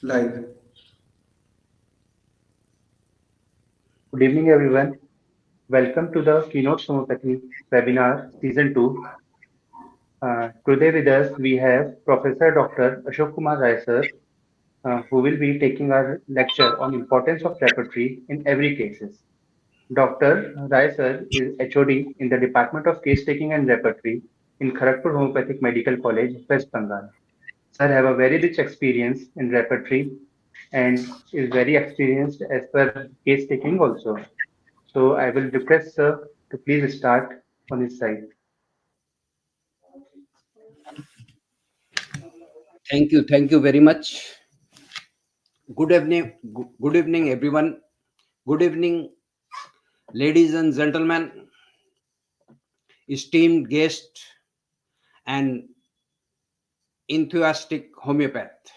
Live. Good evening, everyone. Welcome to the Keynotes Homoeopathy webinar season 2. Today with us we have Professor Dr. Ashok Kumar Rai sir, who will be taking our lecture on importance of repertory in every cases. Dr. Rai sir is HOD in the Department of Case Taking and Repertory in Kharagpur Homeopathic Medical College, West Bengal. Sir have a very rich experience in repertory and is very experienced as per case taking also. So I will request sir to please start on his side. Thank you very much. Good evening, everyone. Good evening, ladies and gentlemen, esteemed guest, and enthusiastic homeopath.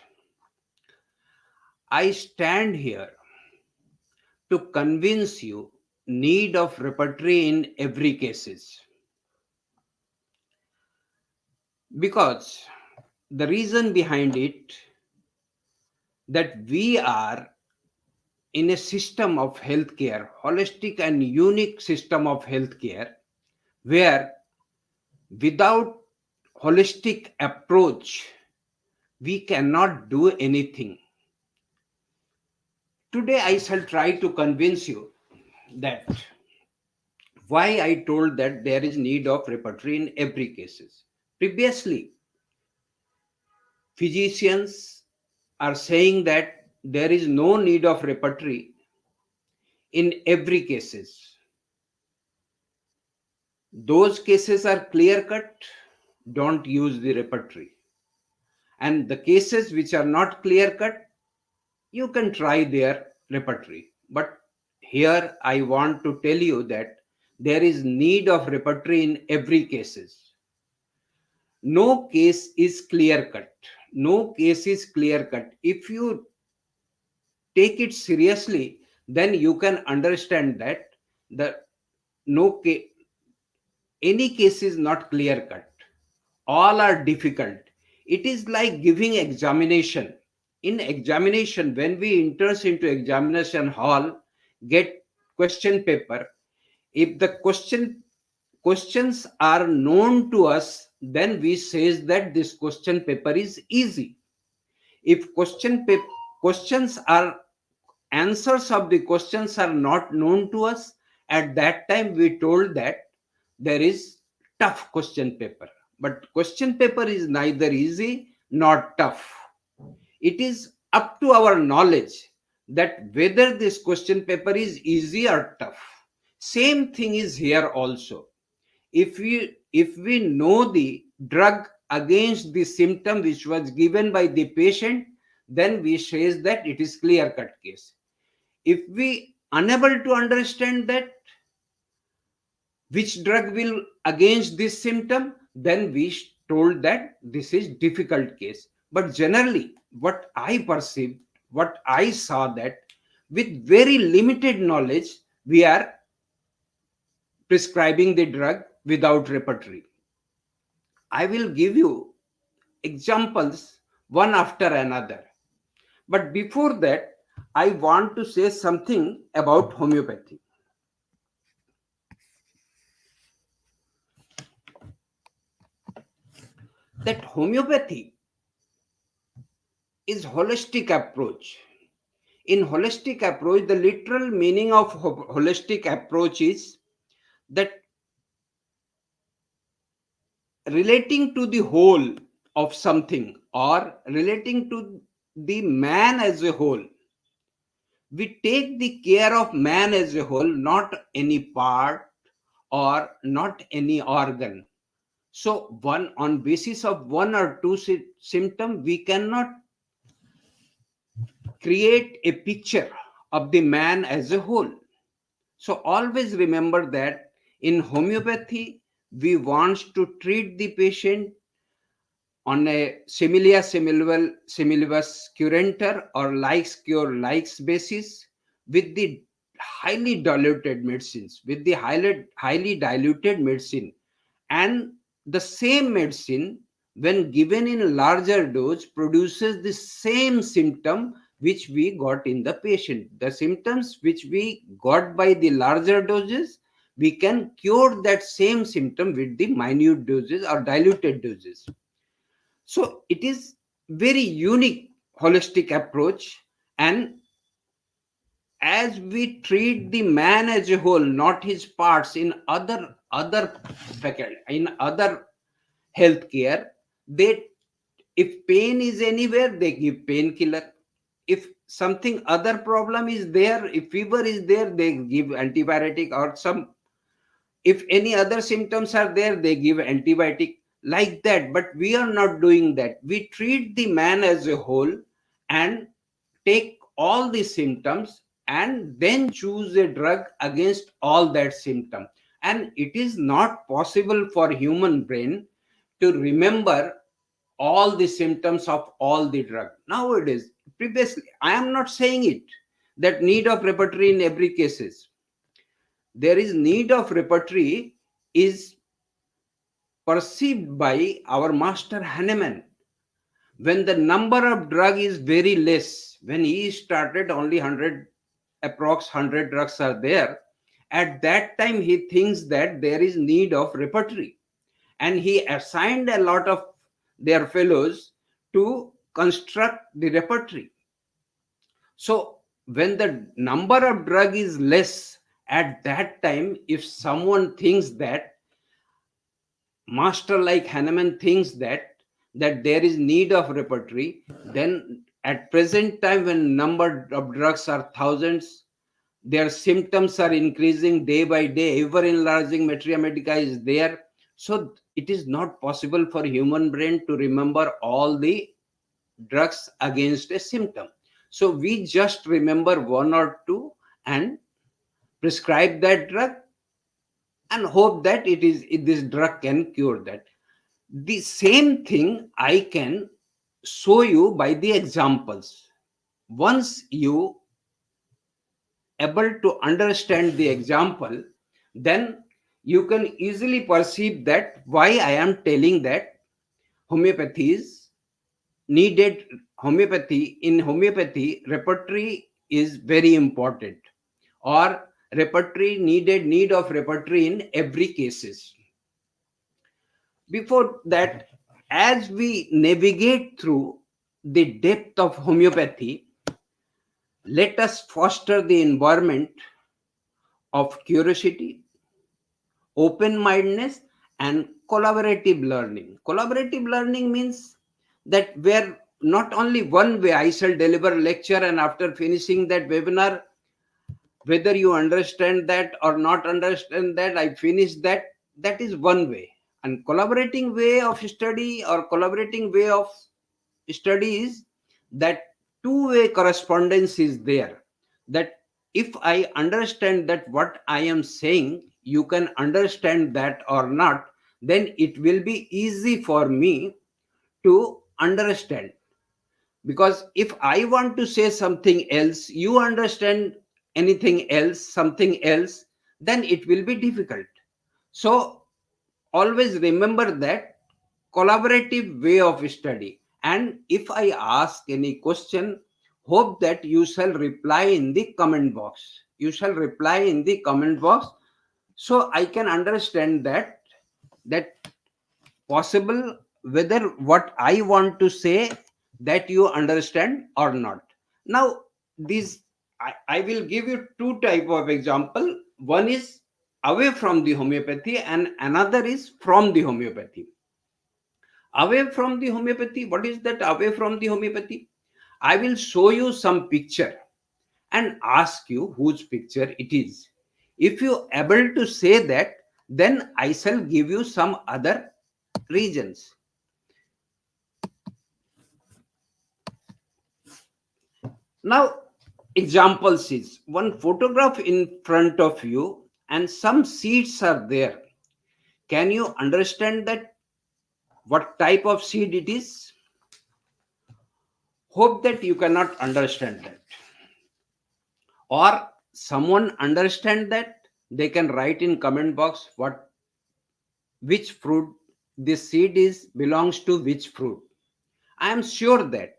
I stand here to convince you need of repertory in every cases because the reason behind it that we are in a system of healthcare, holistic and unique system of healthcare, where without holistic approach we cannot do anything. Today I shall try to convince you that why I told that there is need of repertory in every cases. Previously physicians are saying that there is no need of repertory in every cases. Those cases are clear cut, don't use the repertory. And the cases which are not clear cut, you can try their repertory. But here I want to tell you that there is need of repertory in every cases. No case is clear cut. No case is clear cut. If you take it seriously, then you can understand that the no case, any case is not clear cut. All are difficult. It is like giving examination. In examination, when we enters into examination hall, get question paper, if the questions are known to us, then we says that this question paper is easy. If questions are answers of the questions are not known to us, at that time we told that there is tough question paper. But question paper is neither easy nor tough. It is up to our knowledge that whether this question paper is easy or tough. Same thing is here also. If we know the drug against the symptom which was given by the patient, then we says that it is clear cut case. If we unable to understand that which drug will against this symptom, then we told that this is difficult case. But generally what I perceived, what I saw, that with very limited knowledge we are prescribing the drug without repertory. I will give you examples one after another. But before that, I want to say something about homeopathy. That homeopathy is holistic approach. In holistic approach, the literal meaning of holistic approach is that relating to the whole of something or relating to the man as a whole. We take the care of man as a whole, not any part or not any organ. So one on basis of one or two symptom, we cannot create a picture of the man as a whole. So always remember that in homeopathy, we want to treat the patient on a similibus curanter or likes cure likes basis with the highly diluted medicines, with the highly diluted medicine. And the same medicine when given in larger dose, produces the same symptom which we got in the patient. The symptoms which we got by the larger doses, we can cure that same symptom with the minute doses or diluted doses. So it is very unique holistic approach, and as we treat the man as a whole, not his parts, in other faculty, in other healthcare, they, if pain is anywhere, they give painkiller. If something other problem is there, if fever is there, they give antibiotic, or some, if any other symptoms are there, they give antibiotic, like that. But we are not doing that. We treat the man as a whole and take all the symptoms and then choose a drug against all that symptom. And it is not possible for human brain to remember all the symptoms of all the drug nowadays. Previously, I am not saying it, that need of repertory in every cases. There is need of repertory is perceived by our master Hahnemann when the number of drug is very less. When he started, only 100, approx 100 drugs are there. At that time, he thinks that there is need of repertory, and he assigned a lot of their fellows to construct the repertory. So when the number of drug is less, at that time, if someone thinks that, master like Hahnemann thinks that there is need of repertory, then at present time, when number of drugs are thousands, their symptoms are increasing day by day, ever enlarging materia medica is there. So it is not possible for human brain to remember all the drugs against a symptom. So we just remember one or two and prescribe that drug and hope that this drug can cure that. The same thing I can show you by the examples. Once you able to understand the example, then you can easily perceive that why I am telling that homeopathy is needed. Homeopathy, in homeopathy, repertory is very important, or repertory needed, need of repertory in every cases. Before that, as we navigate through the depth of homeopathy, let us foster the environment of curiosity, open mindedness, and collaborative learning. Collaborative learning means that where not only one way I shall deliver lecture, and after finishing that webinar, whether you understand that or not understand that, I finish that. That is one way. And collaborating way of study or collaborating way of study is that two-way correspondence is there. That if I understand that what I am saying, you can understand that or not, then it will be easy for me to understand. Because if I want to say something else, you understand anything else, something else, then it will be difficult. So always remember that collaborative way of study. And if I ask any question, hope that you shall reply in the comment box. You shall reply in the comment box, so I can understand that possible whether what I want to say, that you understand or not. Now, these I will give you two type of example. One is away from the homeopathy and another is from the homeopathy. Away from the homeopathy, what is that away from the homeopathy? I will show you some picture and ask you whose picture it is. If you able to say that, then I shall give you some other regions. Now, examples is one photograph in front of you and some seeds are there. Can you understand that what type of seed it is? Hope that you cannot understand that. Or someone understand that, they can write in comment box what which fruit this seed is belongs to which fruit. I am sure that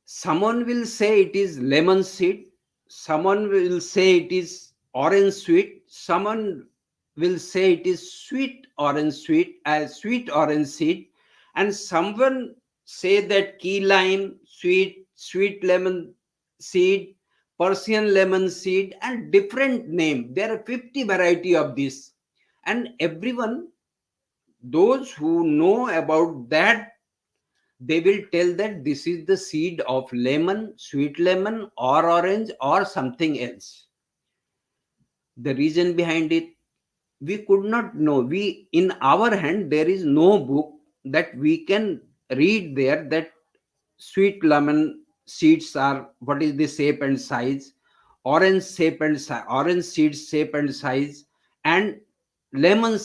someone will say it is lemon seed, someone will say it is orange sweet, someone will say it is sweet orange sweet, sweet orange seed, and someone say that key lime sweet, sweet lemon seed, Persian lemon seed, and different name. There are 50 variety of this, and everyone, those who know about that, they will tell that this is the seed of lemon, sweet lemon, or orange, or something else. The reason behind it, we could not know. We, in our hand, there is no book that we can read there that sweet lemon seeds are what is the shape and size, orange shape and size, orange seeds shape and size, and lemon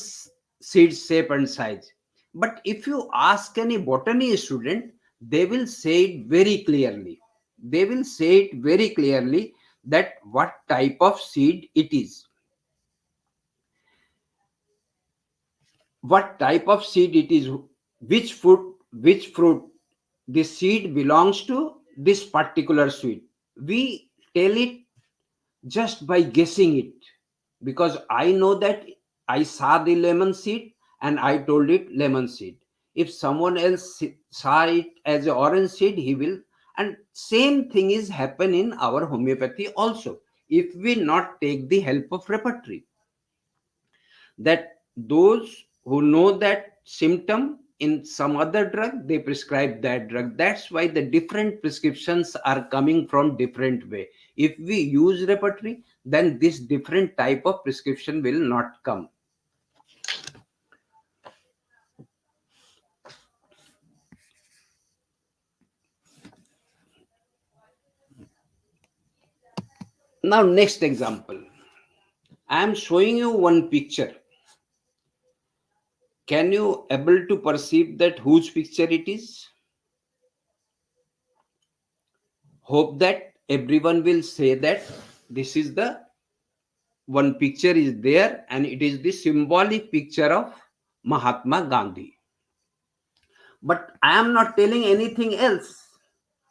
seeds shape and size. But if you ask any botany student, they will say it very clearly. They will say it very clearly that what type of seed it is, what type of seed it is, which fruit the seed belongs to, this particular seed. We tell it just by guessing it, because I know that I saw the lemon seed and I told it lemon seed. If someone else saw it as an orange seed, he will. And same thing is happen in our homeopathy also. If we not take the help of repertory, that those who know that symptom in some other drug, they prescribe that drug. That's why the different prescriptions are coming from different way. If we use repertory, then this different type of prescription will not come. Now next example, I am showing you one picture. Can you able to perceive that whose picture it is? Hope that everyone will say that this is the one picture is there, and it is the symbolic picture of Mahatma Gandhi. But I am not telling anything else.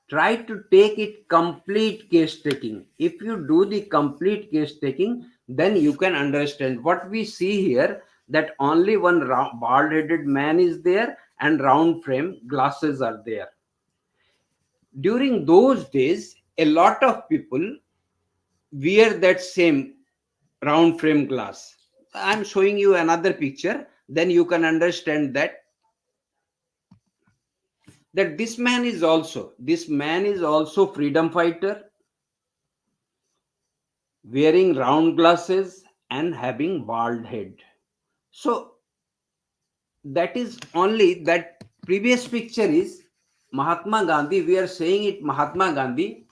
Try to take it complete case taking. If you do the complete case taking, then you can understand what we see here, that only one bald headed man is there and round frame glasses are there. During those days, a lot of people wear that same round frame glass. I'm showing you another picture, then you can understand that this man is also freedom fighter, wearing round glasses and having bald head. So that is only that previous picture is Mahatma Gandhi. We are saying it Mahatma Gandhi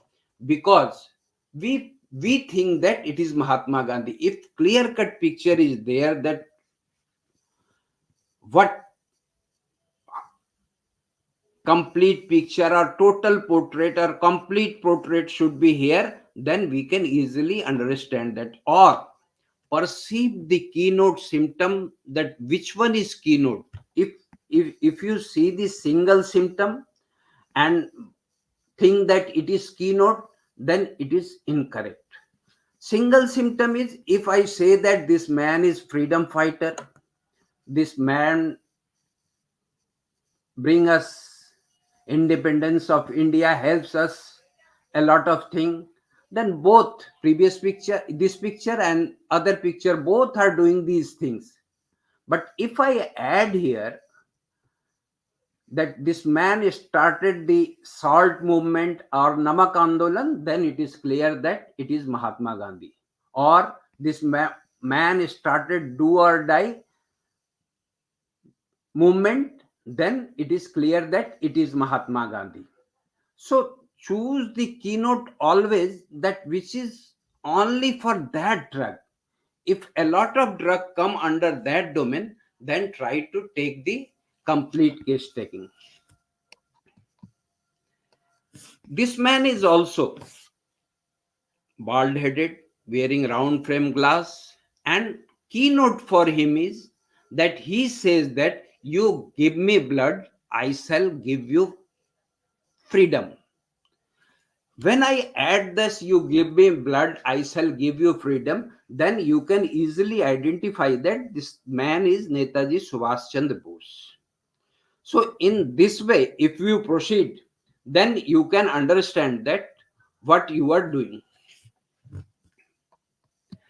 because we think that it is Mahatma Gandhi. If clear cut picture is there that what complete picture or total portrait or complete portrait should be here, then we can easily understand that, or perceive the keynote symptom, that which one is keynote. If you see the single symptom and think that it is keynote, then it is incorrect. Single symptom is, if I say that this man is freedom fighter, this man bring us independence of India, helps us a lot of thing, then both previous picture, this picture and other picture, both are doing these things. But if I add here that this man started the salt movement or Namak Andolan, then it is clear that it is Mahatma Gandhi. Or this man started do or die movement, then it is clear that it is Mahatma Gandhi. So choose the keynote always that which is only for that drug. If a lot of drug come under that domain, then try to take the complete case taking. This man is also bald headed, wearing round frame glass, and keynote for him is that he says that you give me blood, I shall give you freedom. When I add this, you give me blood, I shall give you freedom, then you can easily identify that this man is Netaji Subhash Chandra Bose. So in this way, if you proceed, then you can understand that what you are doing.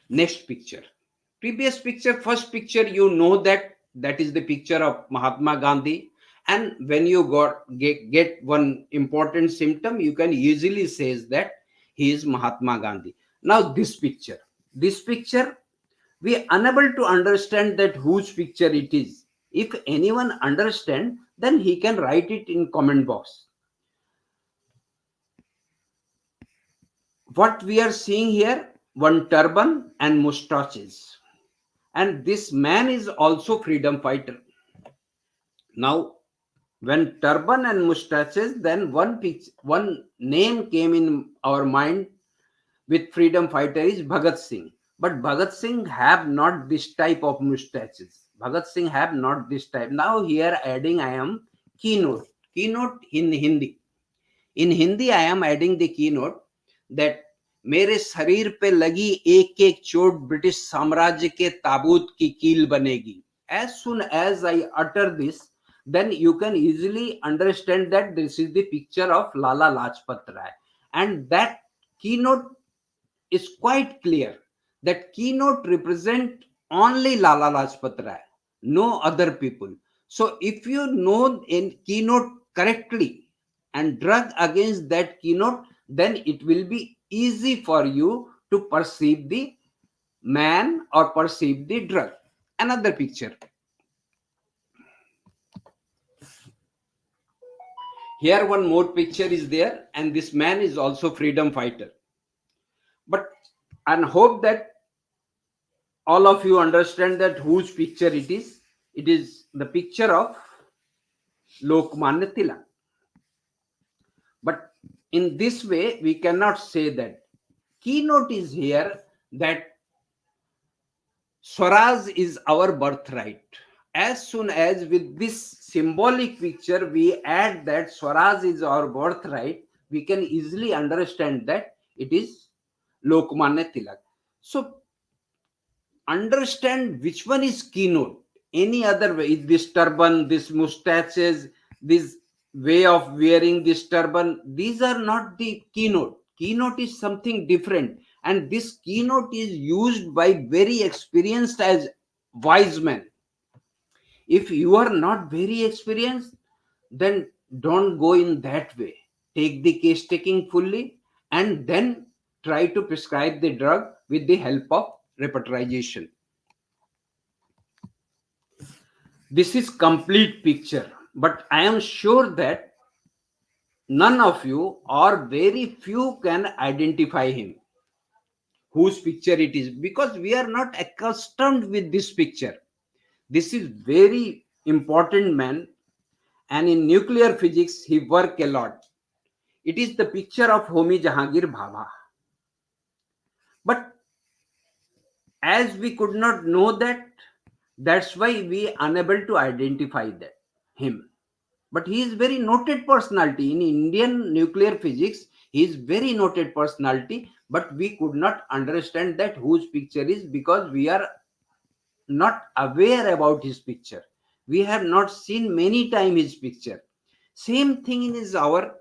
Next picture. Previous picture, first picture, you know that that is the picture of Mahatma Gandhi. And when you get one important symptom, you can easily say that he is Mahatma Gandhi. Now this picture, we are unable to understand that whose picture it is. If anyone understand, then he can write it in comment box. What we are seeing here, one turban and mustaches. And this man is also freedom fighter. Now, when turban and mustaches, then one name came in our mind with freedom fighter is Bhagat Singh. But Bhagat Singh have not this type of mustaches. Bhagat Singh have not this type. Now here adding I am keynote. Keynote in Hindi. In Hindi I am adding the keynote that मेरे शरीर पे लगी एक एक चोट British साम्राज्य के ताबूत की कील बनेगी. As soon as I utter this, then you can easily understand that this is the picture of Lala Lajpat Rai, and that keynote is quite clear. That keynote represent only Lala Lajpat Rai, no other people. So if you know in keynote correctly and drug against that keynote, then it will be easy for you to perceive the man or perceive the drug. Another picture. Here one more picture is there, and this man is also freedom fighter. But and hope that all of you understand that whose picture it is. It is the picture of Lokmanya Tilak. But in this way, we cannot say that. Keynote is here that Swaraj is our birthright. As soon as with this symbolic picture we add that Swaraj is our birthright, we can easily understand that it is Lokmanya Tilak. So understand which one is keynote. Any other way, this turban, this mustaches, this way of wearing this turban, these are not the keynote. Keynote is something different, and this keynote is used by very experienced as wise men. If you are not very experienced, then don't go in that way. Take the case taking fully, and then try to prescribe the drug with the help of repertorization. This is complete picture, but I am sure that none of you or very few can identify him, whose picture it is, because we are not accustomed with this picture. This is very important man, and in nuclear physics he work a lot. It is the picture of Homi Jahangir Bhabha. But as we could not know that, that's why we unable to identify that him. But he is very noted personality in Indian nuclear physics. He is very noted personality, but we could not understand that whose picture is, because we are not aware about his picture. We have not seen many time his picture. Same thing is our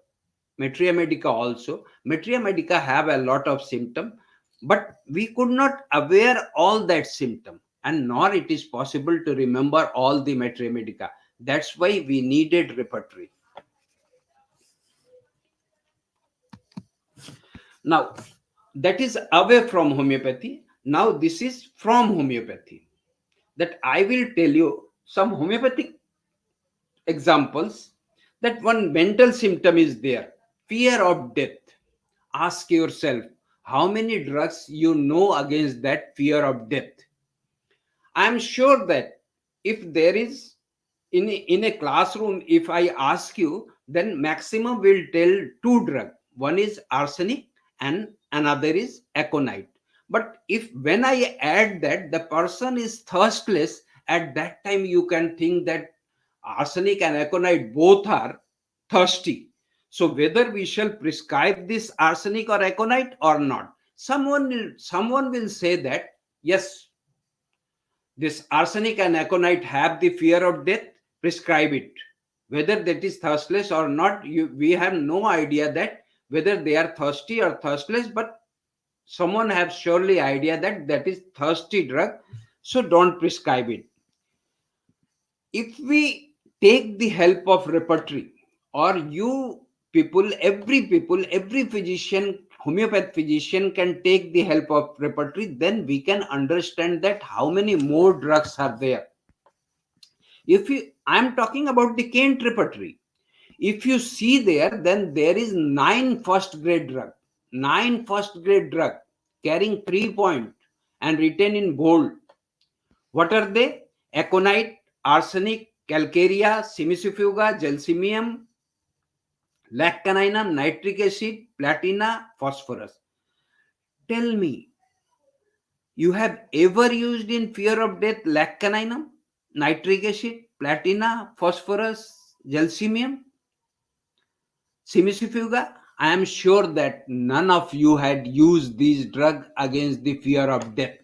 Materia Medica also. Materia Medica have a lot of symptom, but we could not aware all that symptom, and nor it is possible to remember all the Materia Medica. That's why we needed repertory. Now, that is away from homeopathy. Now, this is from homeopathy. That I will tell you some homeopathic examples. That one mental symptom is there, fear of death. Ask yourself how many drugs you know against that fear of death. I am sure that if there is in a classroom, if I ask you, then maximum will tell two drug. One is arsenic and another is aconite. But if when I add that the person is thirstless At that time you can think that arsenic and aconite both are thirsty. So whether we shall prescribe this arsenic or aconite or not, someone will say that yes, this arsenic and aconite have the fear of death, prescribe it. Whether that is thirstless or not, we have no idea that whether they are thirsty or thirstless, but someone have surely idea that that is thirsty drug, so don't prescribe it. If we take the help of repertory, or you people, every physician, homeopathic physician can take the help of repertory, then we can understand that how many more drugs are there. If you, I'm talking about the Kent repertory. If you see there, then there is 9 first grade drug carrying 3 point and written in bold. What are they? Aconite, arsenic, calcarea, simicifuga, gelsemium, laccaninum, nitric acid, platina, phosphorus. Tell me, you have ever used in fear of death laccaninum, nitric acid, platina, phosphorus, gelsemium, simicifuga? I am sure that none of you had used these drugs against the fear of death,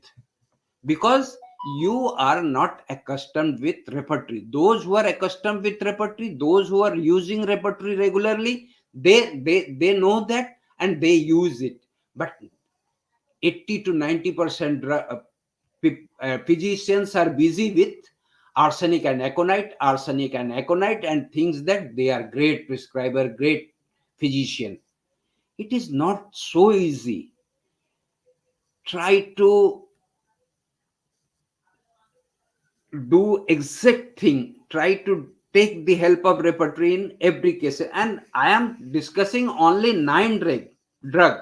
because you are not accustomed with repertory. Those who are accustomed with repertory, those who are using repertory regularly, they know that and they use it. But 80 to 90% physicians are busy with arsenic and aconite, and thinks that they are great prescriber, great physician. It is not so easy. Try to do exact thing. Try to take the help of repertory in every case. And I am discussing only 9 drug.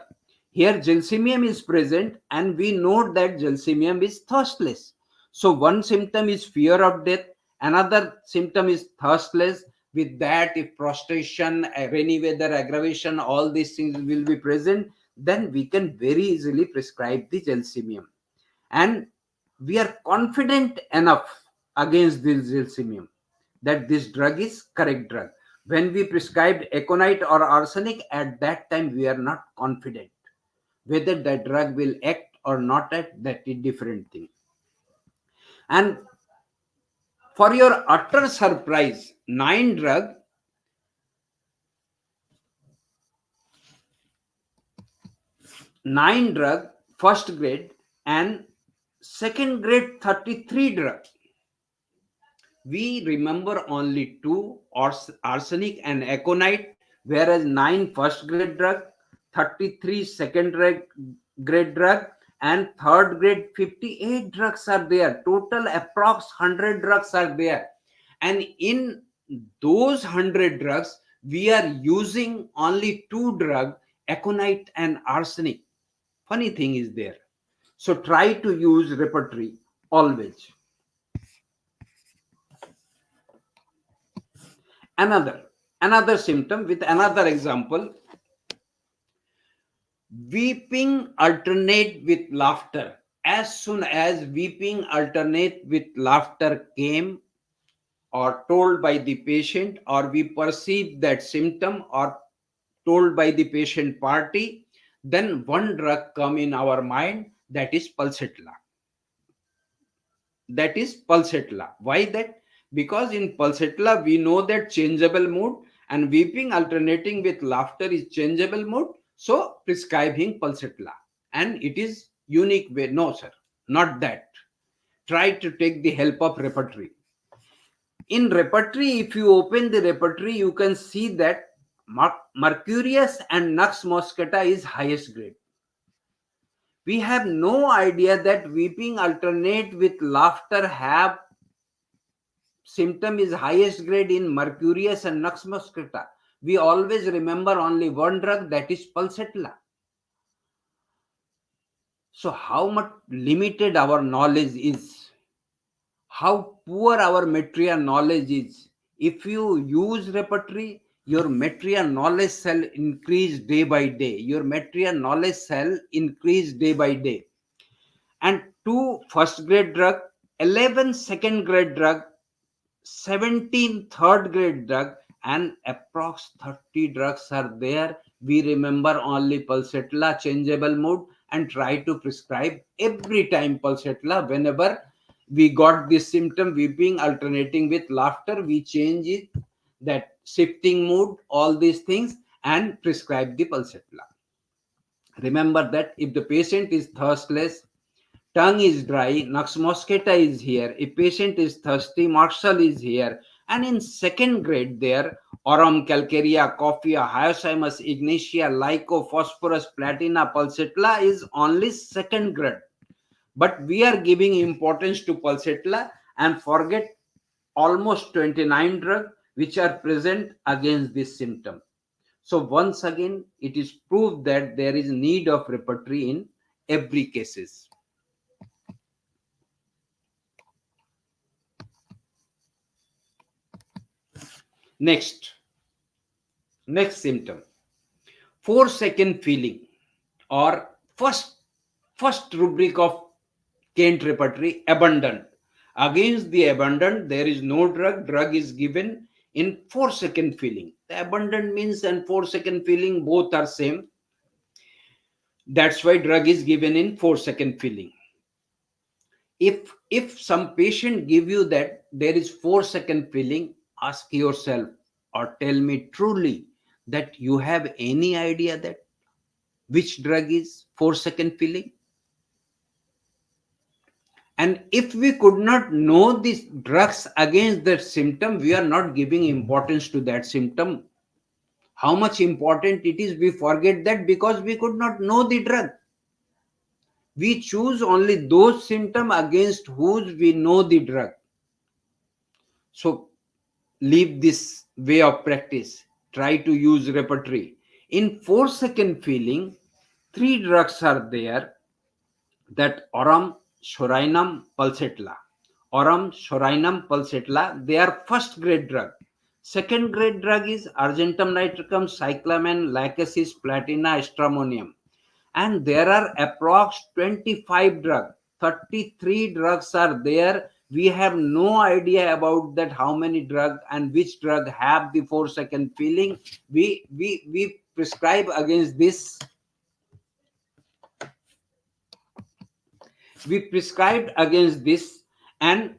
Here gelsemium is present, and we know that gelsemium is thirstless. So one symptom is fear of death, another symptom is thirstless. With that, if prostration, rainy weather, aggravation, all these things will be present, then we can very easily prescribe the gelsemium. And we are confident enough against this gelsemium that this drug is correct drug. When we prescribed aconite or arsenic, at that time we are not confident whether that drug will act or not act. That is different thing. And for your utter surprise, 9 drug, first grade, and second grade 33 drug. We remember only 2, arsenic and aconite, whereas 9 first grade drug, 33 second grade drug, and third grade 58 drugs are there. Total approx 100 drugs are there. And in those 100 drugs, we are using only 2 drugs, aconite and arsenic. Funny thing is there. So try to use repertory always. Another symptom with another example. Weeping alternate with laughter. As soon as weeping alternate with laughter came or told by the patient, or we perceive that symptom or told by the patient party, then one drug come in our mind, that is pulsatilla. Why that? Because in pulsatilla we know that changeable mood, and weeping alternating with laughter is changeable mood, so prescribing pulsatilla. And it is unique way. No sir, not that. Try to take the help of repertory. In repertory, if you open the repertory, you can see that mercurius and nux moscata is highest grade. We have no idea that weeping alternate with laughter have symptom is highest grade in mercurius and nux moscata. We always remember only one drug, that is pulsatilla. So how much limited our knowledge is, how poor our material knowledge is. If you use repertory, your material knowledge shall increase day by day. Your material knowledge shall increase day by day. And 2 first grade drug, 11 second grade drug, 17 third grade drug, and approx 30 drugs are there. We remember only pulsatilla, changeable mood, and try to prescribe every time pulsatilla. Whenever we got this symptom, weeping alternating with laughter, we change it, that shifting mood, all these things, and prescribe the pulsatilla. Remember that if the patient is thirstless, tongue is dry, nux moscata is here, if patient is thirsty, Marshall is here, and in second grade there, aurum calcarea, coffea, hyoscyamus, ignatia, lyco, phosphorus, platina, pulsatilla is only second grade. But we are giving importance to pulsatilla and forget almost 29 drugs which are present against this symptom. So once again, it is proved that there is need of repertory in every cases. Next symptom, 4-second feeling, or first rubric of Kent repertory, abundant. Against the abundant, there is no drug. Drug is given in 4-second feeling. The abundant means and 4-second feeling both are same. That's why drug is given in 4-second feeling. If some patient give you that there is 4-second feeling, ask yourself or tell me truly that you have any idea that which drug is 4-second feeling. And if we could not know these drugs against that symptom, we are not giving importance to that symptom. How much important it is, we forget that because we could not know the drug. We choose only those symptoms against whose we know the drug. So leave this way of practice. Try to use repertory. In 4-second feeling, 3 drugs are there, that aurum, shorinum, pulsatilla. Aurum, shorinum, pulsatilla, they are first grade drug. Second grade drug is argentum nitricum, cyclamen, lachesis, platina, stramonium. And there are approx 25 drugs. 33 drugs are there. We have no idea about that, how many drugs and which drug have the 4-second feeling. We prescribe against this. We prescribed against this and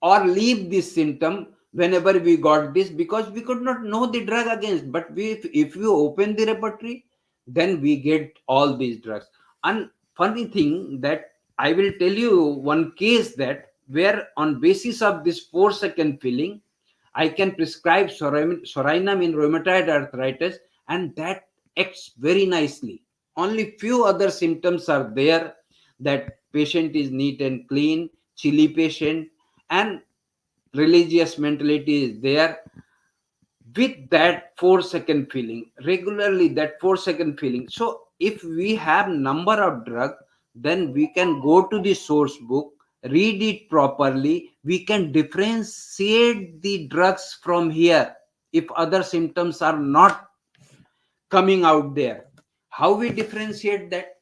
or leave this symptom whenever we got this, because we could not know the drug against. But if we open the repertory, then we get all these drugs. And funny thing that I will tell you one case that where on basis of this 4-second feeling, I can prescribe sorinum in rheumatoid arthritis, and that acts very nicely. Only few other symptoms are there, that patient is neat and clean, chilly patient, and religious mentality is there. With that 4-second feeling, regularly that 4-second feeling. So if we have number of drug, then we can go to the source book, read it properly. We can differentiate the drugs from here if other symptoms are not coming out there. How we differentiate that?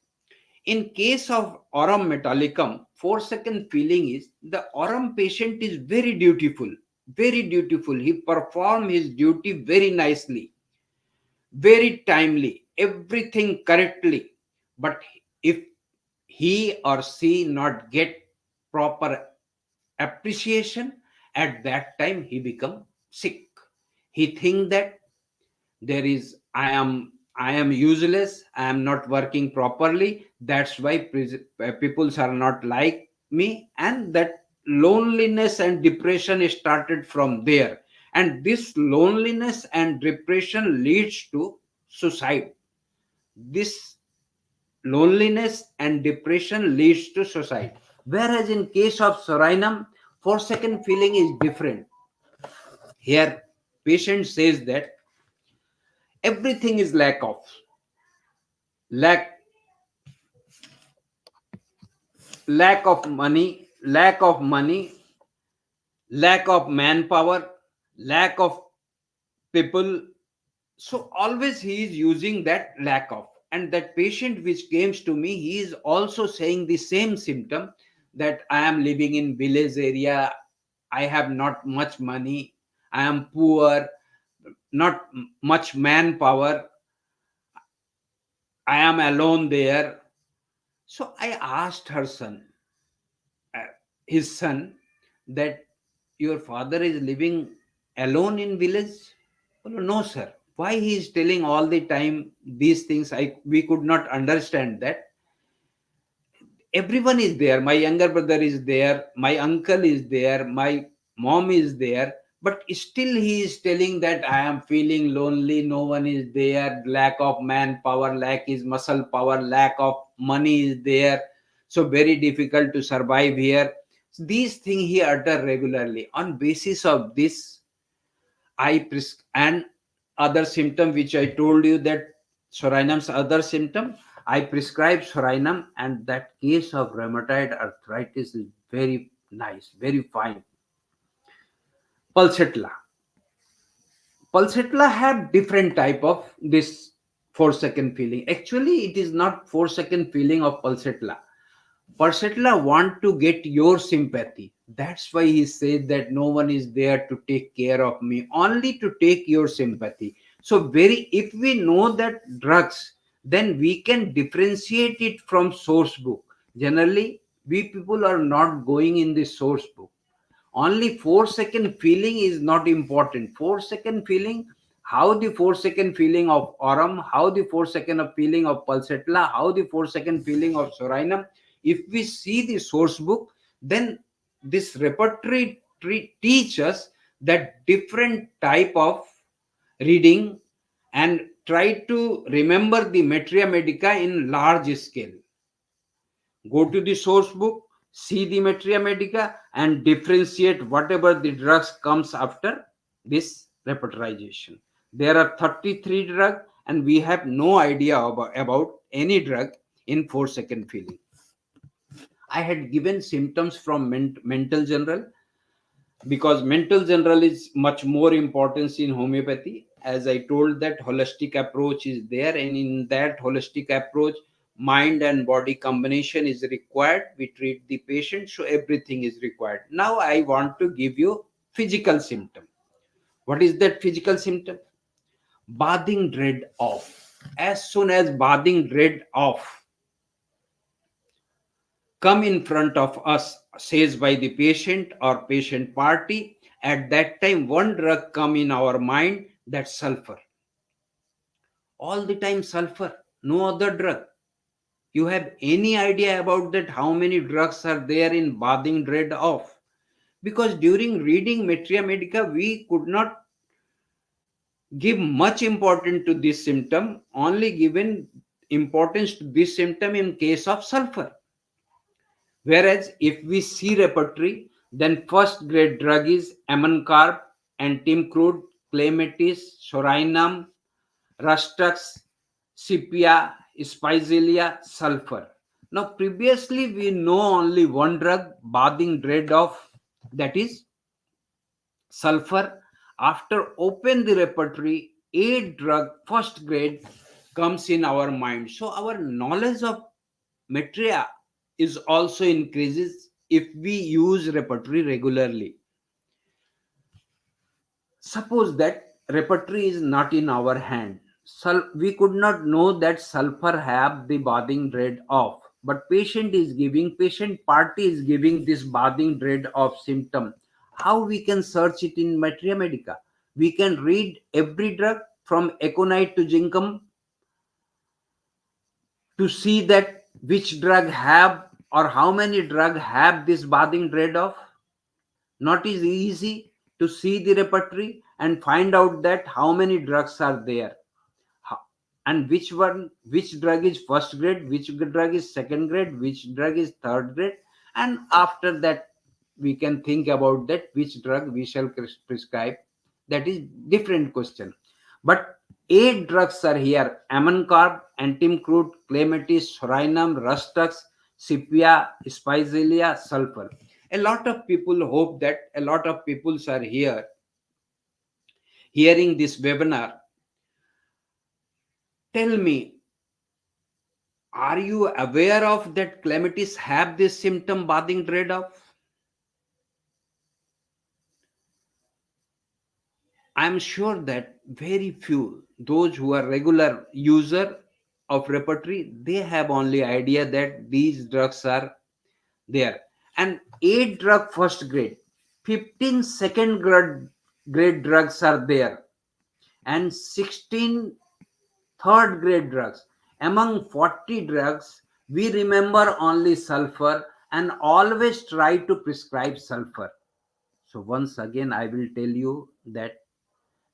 In case of aurum metallicum, 4-second feeling is the aurum patient is very dutiful, very dutiful. He perform his duty very nicely, very timely, everything correctly. But if he or she not get proper appreciation, at that time he become sick. He think that there is I am useless, I am not working properly, that's why peoples are not like me, and that loneliness and depression started from there. And this loneliness and depression leads to suicide. This loneliness and depression leads to suicide. Whereas in case of sorinum, 4-second feeling is different. Here patient says that everything is lack lack of money, lack of manpower, lack of people. So always he is using that lack of. And that patient which comes to me, he is also saying the same symptom, that I am living in village area, I have not much money, I am poor, not much manpower, I am alone there. So I asked her son, uh, his son, that your father is living alone in village? Oh, no, sir. Why he is telling all the time these things? We could not understand that. Everyone is there. My younger brother is there, my uncle is there, my mom is there, but still he is telling that I am feeling lonely, no one is there, lack of manpower, lack is muscle power, lack of money is there, so very difficult to survive here. These things he utter regularly. On basis of this, and other symptom which I told you, that Sorinum's other symptom, I prescribe Sorinum, and that case of rheumatoid arthritis is very nice, very fine. Pulsatilla. Pulsatilla have different type of this 4-second feeling. Actually, it is not 4-second feeling of Pulsatilla. Pulsatilla want to get your sympathy. That's why he said that no one is there to take care of me, only to take your sympathy. So very, if we know that drugs, then we can differentiate it from source book. Generally, we people are not going in the source book. Only 4-second feeling is not important. 4-second feeling, how the 4-second feeling of aurum, how the 4-second of feeling of pulsatilla, how the 4-second feeling of sorinum. If we see the source book, then this repertory teach us that different type of reading, and try to remember the materia medica in large scale. Go to the source book, see the materia medica, and differentiate whatever the drugs comes after this repertorization. There are 33 drugs, and we have no idea about any drug in 4-second feeling. I had given symptoms from mental general, because mental general is much more importance in homeopathy. As I told, that holistic approach is there, and in that holistic approach, mind and body combination is required. We treat the patient, so everything is required. Now I want to give you physical symptom. What is that physical symptom? Bathing dread off. As soon as bathing dread off come in front of us, says by the patient or patient party, at that time one drug come in our mind, that sulfur. All the time sulfur, no other drug. You have any idea about that, how many drugs are there in bathing dread off? Because during reading materia medica, we could not give much importance to this symptom, only given importance to this symptom in case of sulfur. Whereas if we see repertory, then first grade drug is amoncarb, antimcrude, clematis, sorinum, rustux, sepia, spicelia, sulfur. Now previously we know only one drug, bathing dread of, that is sulfur. After open the repertory, a drug first grade comes in our mind. So our knowledge of materia is also increases if we use repertory regularly. Suppose that repertory is not in our hand. We could not know that sulfur have the bathing dread of, but patient party is giving this bathing dread of symptom. How we can search it in materia medica? We can read every drug from aconite to ginkgum to see that which drug have, or how many drug have this bathing dread of. Not is easy to see the repertory and find out that how many drugs are there. And which drug is first grade, which drug is second grade, which drug is third grade, and after that we can think about that which drug we shall prescribe. That is different question. But 8 drugs are here: amoncarb, antimcrude, clematis, sorinum, rustux, sepia, spicelia, sulfur. A lot of people hope that a lot of peoples are here hearing this webinar. Tell me, Are you aware of that clematis have this symptom bathing dread of? I'm sure that very few, those who are regular user of repertory, they have only idea that these drugs are there. And 8 drug first grade, 15 second grade drugs are there, and 16 third grade drugs. Among 40 drugs, we remember only sulfur and always try to prescribe sulfur. So once again, I will tell you that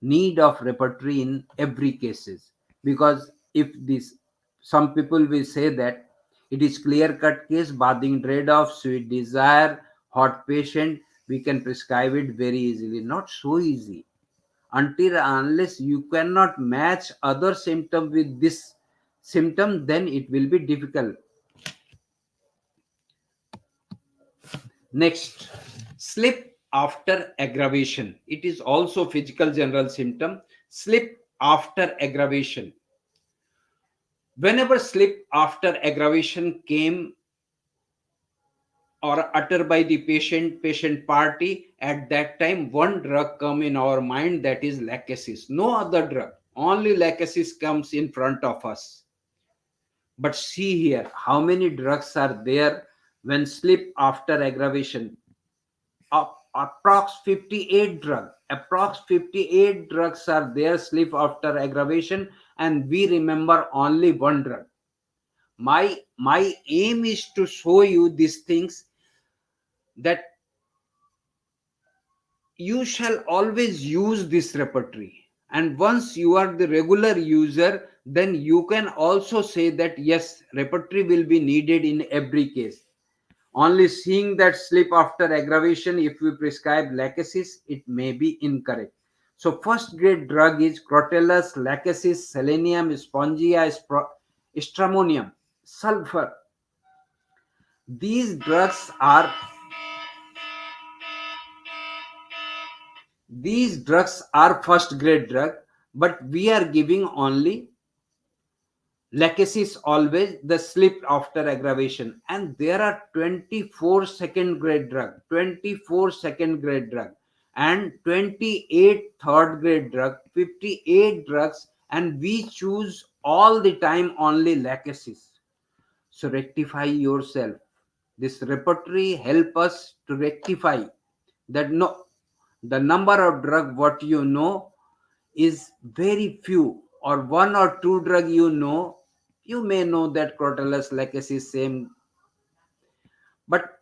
need of repertory in every cases, because if this, some people will say that it is clear cut case, bathing dread of, sweet desire, hot patient, we can prescribe it very easily. Not so easy. Until unless you cannot match other symptom with this symptom, then it will be difficult. Next, slip after aggravation. It is also physical general symptom. Slip after aggravation. Whenever slip after aggravation came or uttered by the patient party, at that time one drug come in our mind, that is lachesis. No other drug, only lachesis comes in front of us. But see here, how many drugs are there when slip after aggravation? Approx 58 drug. Approx 58 drugs are there slip after aggravation, and we remember only one drug. My aim is to show you these things, that you shall always use this repertory, and once you are the regular user, then you can also say that yes, repertory will be needed in every case. Only seeing that slip after aggravation, if we prescribe lachesis, it may be incorrect. So first grade drug is Crotellus, lachesis, selenium, spongia, stramonium, sulfur. These drugs are first grade drug, but we are giving only lachesis always, the slip after aggravation, and there are 24 second grade drug, 24 second grade drug, and 28 third grade drug, 58 drugs, and we choose all the time only lachesis. So rectify yourself. This repertory help us to rectify that. No, the number of drug what you know is very few, or one or two drug you know. You may know that Crotellus lachesis same, but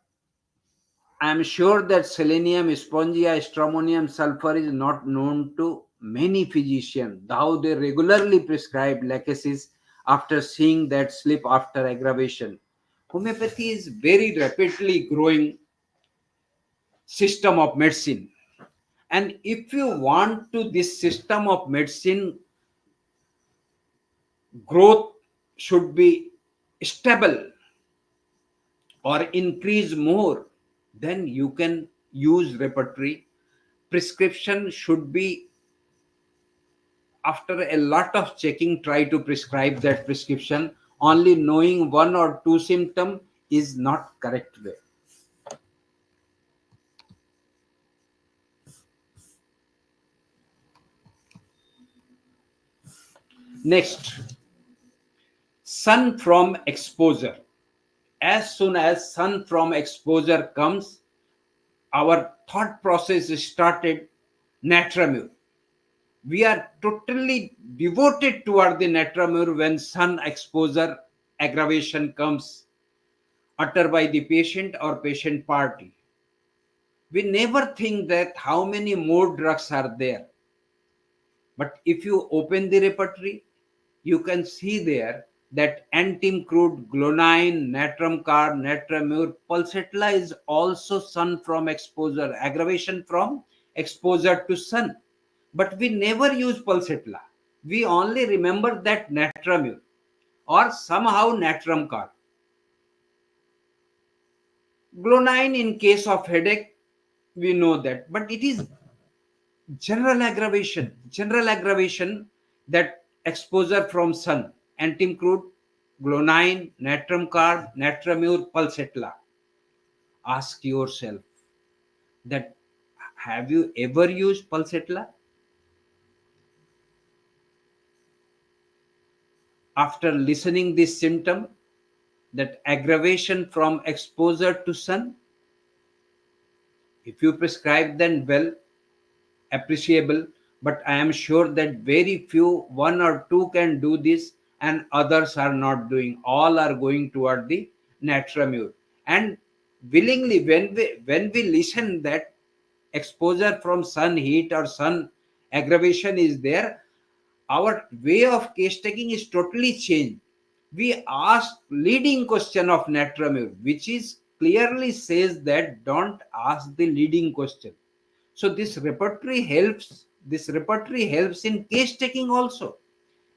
I am sure that selenium, spongia, stramonium, sulfur is not known to many physicians, though they regularly prescribe lachesis after seeing that slip after aggravation. Homeopathy is very rapidly growing system of medicine, and if you want to this system of medicine growth should be stable or increase more, then you can use repertory. Prescription should be, after a lot of checking, try to prescribe that prescription. Only knowing one or two symptom is not correct way. Next, sun from exposure. As soon as sun from exposure comes, our thought process is started natramur. We are totally devoted toward the natramur when sun exposure aggravation comes uttered by the patient or patient party. We never think that how many more drugs are there. But if you open the repertory, you can see there that antimcrude, glonine, natramcar, natramur, pulsatilla is also sun from exposure, aggravation from exposure to sun. But we never use pulsatilla. We only remember that natramur or somehow natramcar. Glonine in case of headache, we know that, but it is general aggravation, that exposure from sun, antimcrude. glonine, natrum carb, natramur, pulsatilla. Ask yourself that have you ever used pulsatilla? After listening this symptom, that aggravation from exposure to sun, if you prescribe then well, appreciable, but I am sure that very few, one or two can do this, and others are not doing. All are going toward the natramur. And willingly, when we listen that exposure from sun heat or sun aggravation is there, our way of case taking is totally changed. We ask leading question of natramur, which is clearly says that don't ask the leading question. So this repertory helps in case taking also.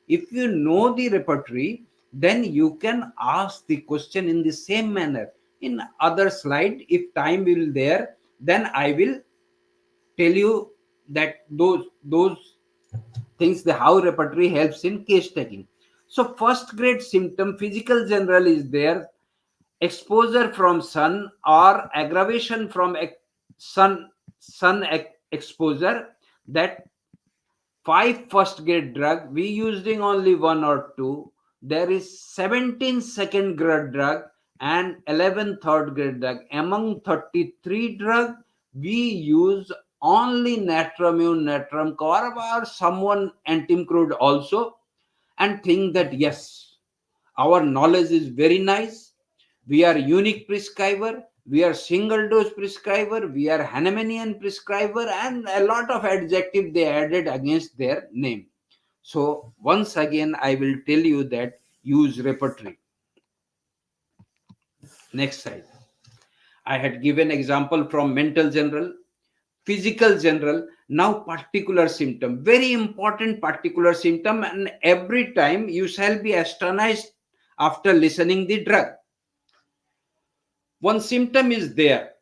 If you know the repertory, then you can ask the question in the same manner. In other slide, if time will there, then I will tell you that those things, the how repertory helps in case taking. So first grade symptom, physical general is there, exposure from sun or aggravation from sun exposure. That 5 first grade drug, we using only one or two. There is 17 second grade drug and 11 third grade drug. Among 33 drug, we use only natramune, natram corp or someone antimcrude also, and think that yes, our knowledge is very nice. We are unique prescriber. We are single dose prescriber. We are Hahnemannian prescriber, and a lot of adjective they added against their name. So once again, I will tell you that use repertory. Next slide. I had given example from mental general, physical general. Now particular symptom, very important particular symptom, and every time you shall be astonished after listening the drug. One symptom is there,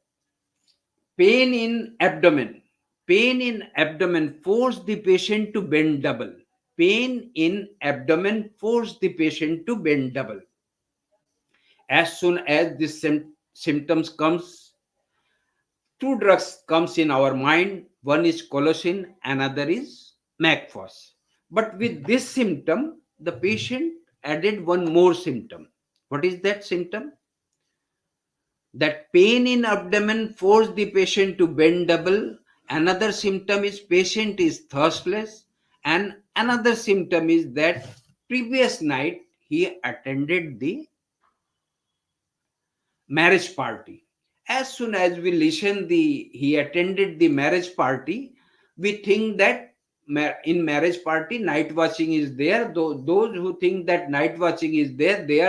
pain in abdomen. Pain in abdomen force the patient to bend double. Pain in abdomen force the patient to bend double. As soon as this symptoms comes, two drugs comes in our mind. One is colocin, another is macphos. But with this symptom, the patient added one more symptom. What is that symptom? That pain in abdomen force the patient to bend double. Another symptom is patient is thirstless, and another symptom is that previous night he attended the marriage party. As soon as we listen the he attended the marriage party, we think that in marriage party night watching is there. Those who think that night watching is there, they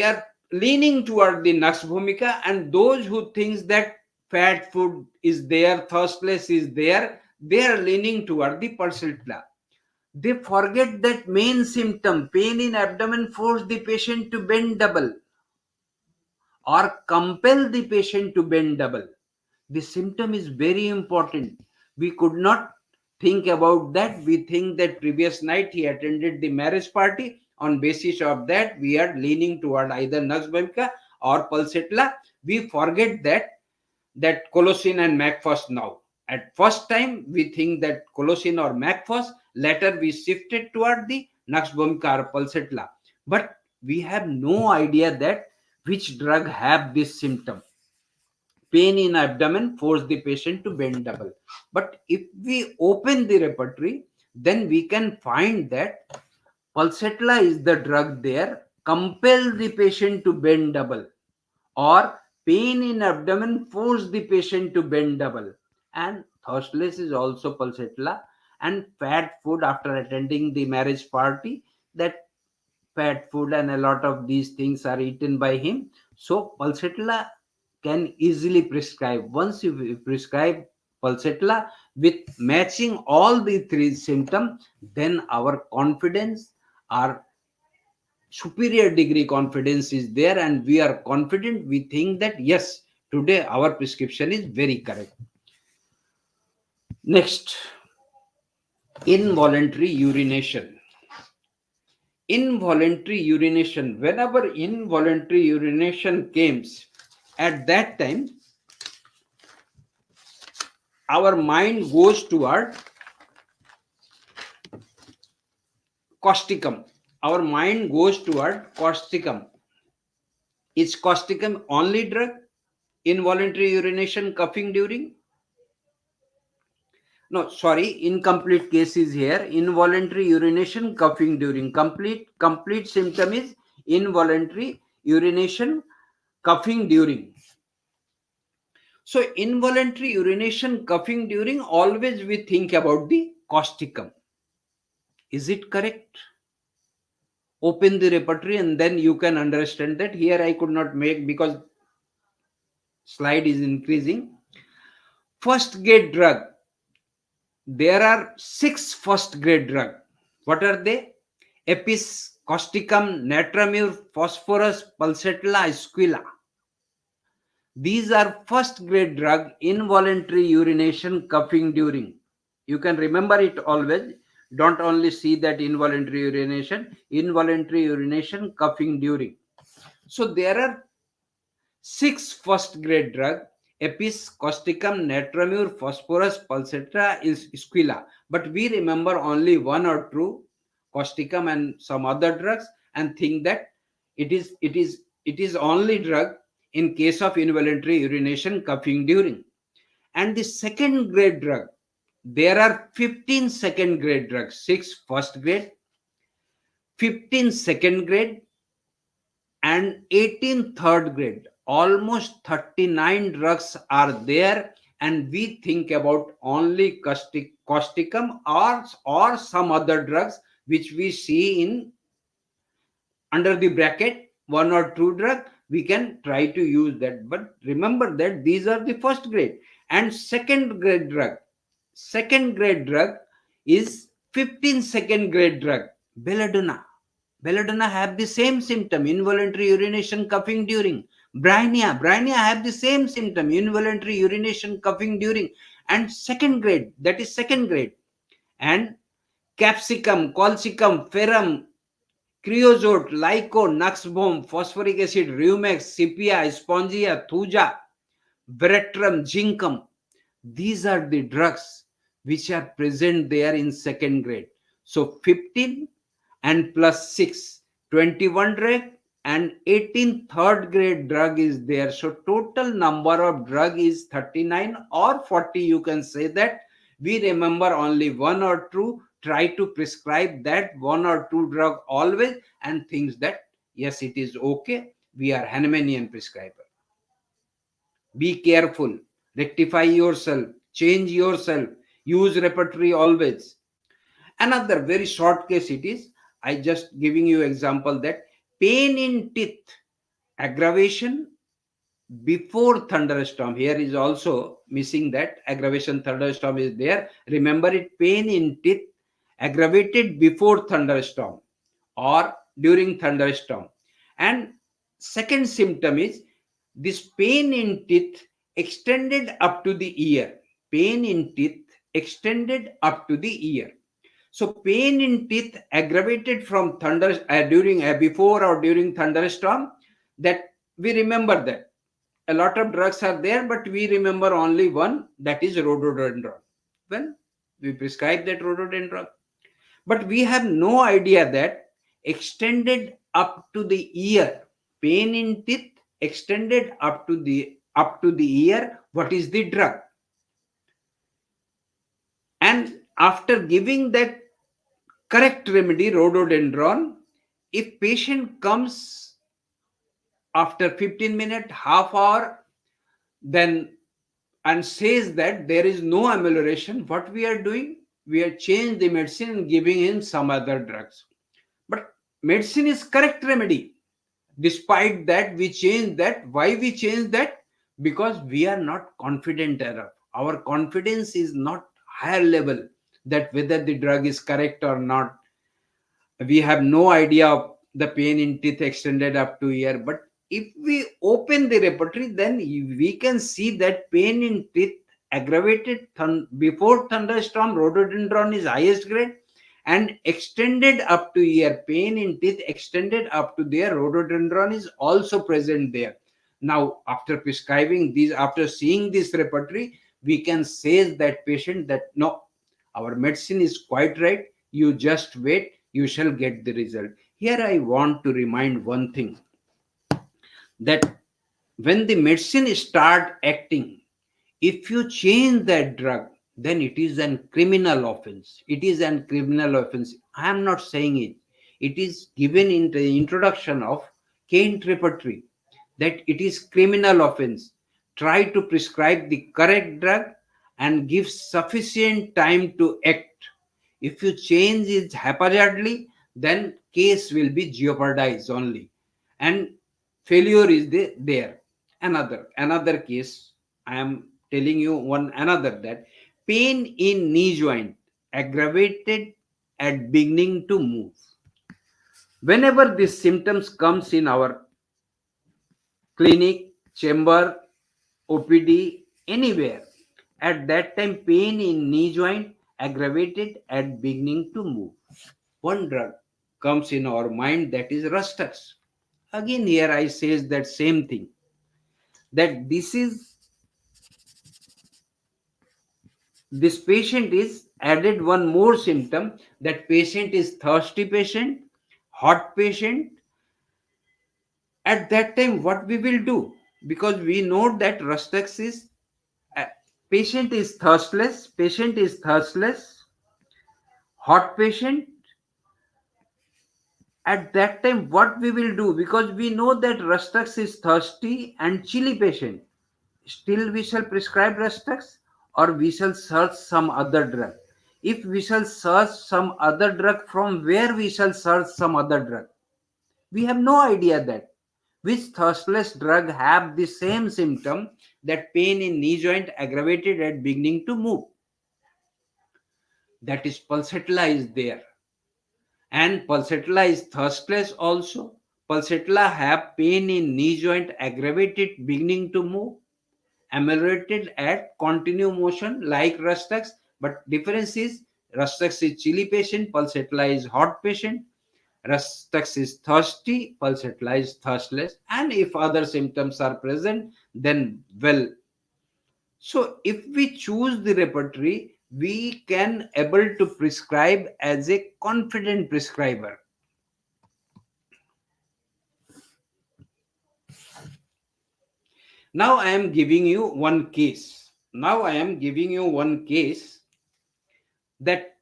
are leaning toward the Naks Bhumika, and those who thinks that fat food is there, thirstless is there, they are leaning toward the Pulsatilla. They forget that main symptom, pain in abdomen, force the patient to bend double or compel the patient to bend double. The symptom is very important. We could not think about that. We think that previous night he attended the marriage party. On basis of that, we are leaning toward either Naxbemka or Pulsatilla. We forget that colocin and macphos now. At first time, we think that colocin or macphos. Later, we shifted toward the Naxbemka or Pulsatilla. But we have no idea that which drug have this symptom. Pain in abdomen force the patient to bend double. But if we open the repertory, then we can find that Pulsatilla is the drug there, compel the patient to bend double, or pain in abdomen force the patient to bend double. And thirstless is also Pulsatilla, and fat food after attending the marriage party, that fat food and a lot of these things are eaten by him. So Pulsatilla can easily prescribe. Once you prescribe Pulsatilla with matching all the three symptoms, then our confidence, our superior degree confidence is there, and we are confident. We think that yes, today our prescription is very correct. Next, involuntary urination. involuntary urination, whenever involuntary urination comes, at that time our mind goes toward causticum. Our mind goes toward causticum. Is causticum only drug? Involuntary urination, coughing during? No, sorry, incomplete case is here. Involuntary urination, coughing during. Complete symptom is involuntary urination, coughing during. So involuntary urination, coughing during, always we think about the causticum. Is it correct? Open the repertory and then you can understand that. Here I could not make because slide is increasing. First grade drug. There are 6 first grade drug. What are they? Apis, causticum, natramur, phosphorus, pulsatilla, squilla. These are first grade drug, involuntary urination, coughing during. You can remember it always. Don't only see that involuntary urination, coughing during. So there are 6 first grade drug: Apis, causticum, natramur, phosphorus, pulsatilla, squilla. But we remember only one or two, causticum and some other drugs, and think that it is only drug in case of involuntary urination, coughing during. And the second grade drug, there are 15 second grade drugs: 6 first grade, 15 second grade, and 18 third grade. Almost 39 drugs are there, and we think about only causticum or some other drugs which we see in under the bracket, one or two drug. We can try to use that, but remember that these are the first grade. And second grade drug is 15 second grade drug, belladonna. Belladonna have the same symptom, involuntary urination, coughing during. Bryonia have the same symptom, involuntary urination, coughing during. And second grade, that is second grade. And capsicum, colchicum, ferrum, creosote, lyco, nuxbom, phosphoric acid, rumex, sepia, spongia, thuja, veratrum, zincum. These are the drugs which are present there in second grade. So 15 and plus 6, 21 drug, and 18 third grade drug is there. So total number of drug is 39 or 40. You can say that. We remember only one or two. Try to prescribe that one or two drug always, and thinks that yes, it is okay. We are Hahnemannian prescriber. Be careful, rectify yourself, change yourself, use repertory always. Another very short case it is. I just giving you example that pain in teeth, aggravation before thunderstorm. Here is also missing that aggravation, thunderstorm is there. Remember it, pain in teeth aggravated before thunderstorm or during thunderstorm. And second symptom is this pain in teeth extended up to the ear. Pain in teeth extended up to the ear. So pain in teeth aggravated from during before or during thunderstorm. That we remember that a lot of drugs are there, but we remember only one, that is rhododendron. Well, we prescribe that rhododendron, but we have no idea that extended up to the ear, pain in teeth extended up to the ear, what is the drug? And after giving that correct remedy, rhododendron, if patient comes after 15 minutes, half hour, then and says that there is no amelioration, what we are doing? We are changed the medicine and giving him some other drugs. But medicine is correct remedy. Despite that, we change that. Why we change that? Because we are not confident enough. Our confidence is not higher level that whether the drug is correct or not. We have no idea of the pain in teeth extended up to ear. But if we open the repertory, then we can see that pain in teeth aggravated before thunderstorm, rhododendron is highest grade, and extended up to ear, pain in teeth extended up to there, rhododendron is also present there. Now after prescribing these, after seeing this repertory, we can say that patient that no, our medicine is quite right, you just wait, you shall get the result. Here I want to remind one thing, that when the medicine start acting, if you change that drug, then it is an criminal offense. It is an criminal offense. I am not saying it. It is given in the introduction of Kent repertory that it is criminal offense. Try to prescribe the correct drug and give sufficient time to act. If you change it haphazardly, then case will be jeopardized only, and failure is there. Another case, I am telling you one another, that pain in knee joint aggravated at beginning to move. Whenever these symptoms comes in our clinic, chamber, OPD, anywhere, at that time pain in knee joint aggravated at beginning to move, one drug comes in our mind, that is Rustux. Again here I says that same thing, that this patient is added one more symptom, that patient is thirsty patient, hot patient. At that time what we will do, because we know that Rustux is uh, patient is thirstless, hot patient. At that time what we will do, because we know that Rustux is thirsty and chilly patient, still we shall prescribe Rustux, or we shall search some other drug. If we shall search some other drug, from where we shall search some other drug? We have no idea that which thirstless drug have the same symptom, that pain in knee joint aggravated at beginning to move. That is pulsatilla is there, and pulsatilla is thirstless also. Pulsatilla have pain in knee joint aggravated beginning to move, ameliorated at continue motion like Rustux, but difference is Rustux is chilly patient, Pulsatilla is hot patient. Rustux is thirsty, Pulsatilla is thirstless, and if other symptoms are present, then well. So if we choose the repertory, we can able to prescribe as a confident prescriber. Now I am giving you one case. That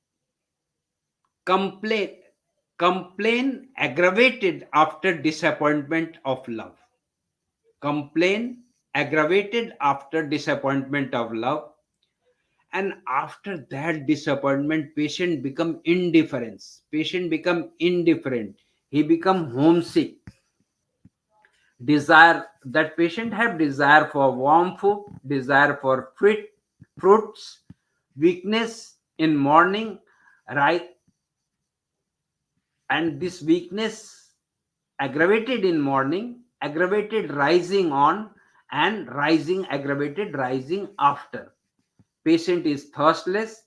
complain aggravated after disappointment of love. Complain aggravated after disappointment of love, and after that disappointment patient become indifferent, he become homesick. Desire, that patient have desire for warm food, desire for fruits, weakness in morning, right? And this weakness aggravated in morning, aggravated rising on, and rising aggravated rising after. Patient is thirstless,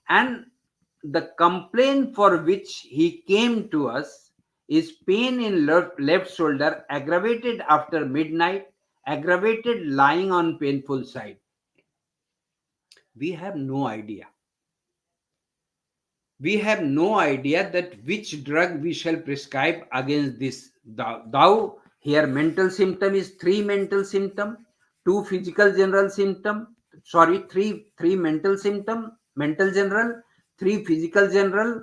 and the complaint for which he came to us is pain in left shoulder aggravated after midnight, aggravated lying on painful side. We have no idea. We have no idea that which drug we shall prescribe against this. Thou here mental symptom is three mental symptom, two physical general symptom, sorry, three mental symptom, mental general, three physical general,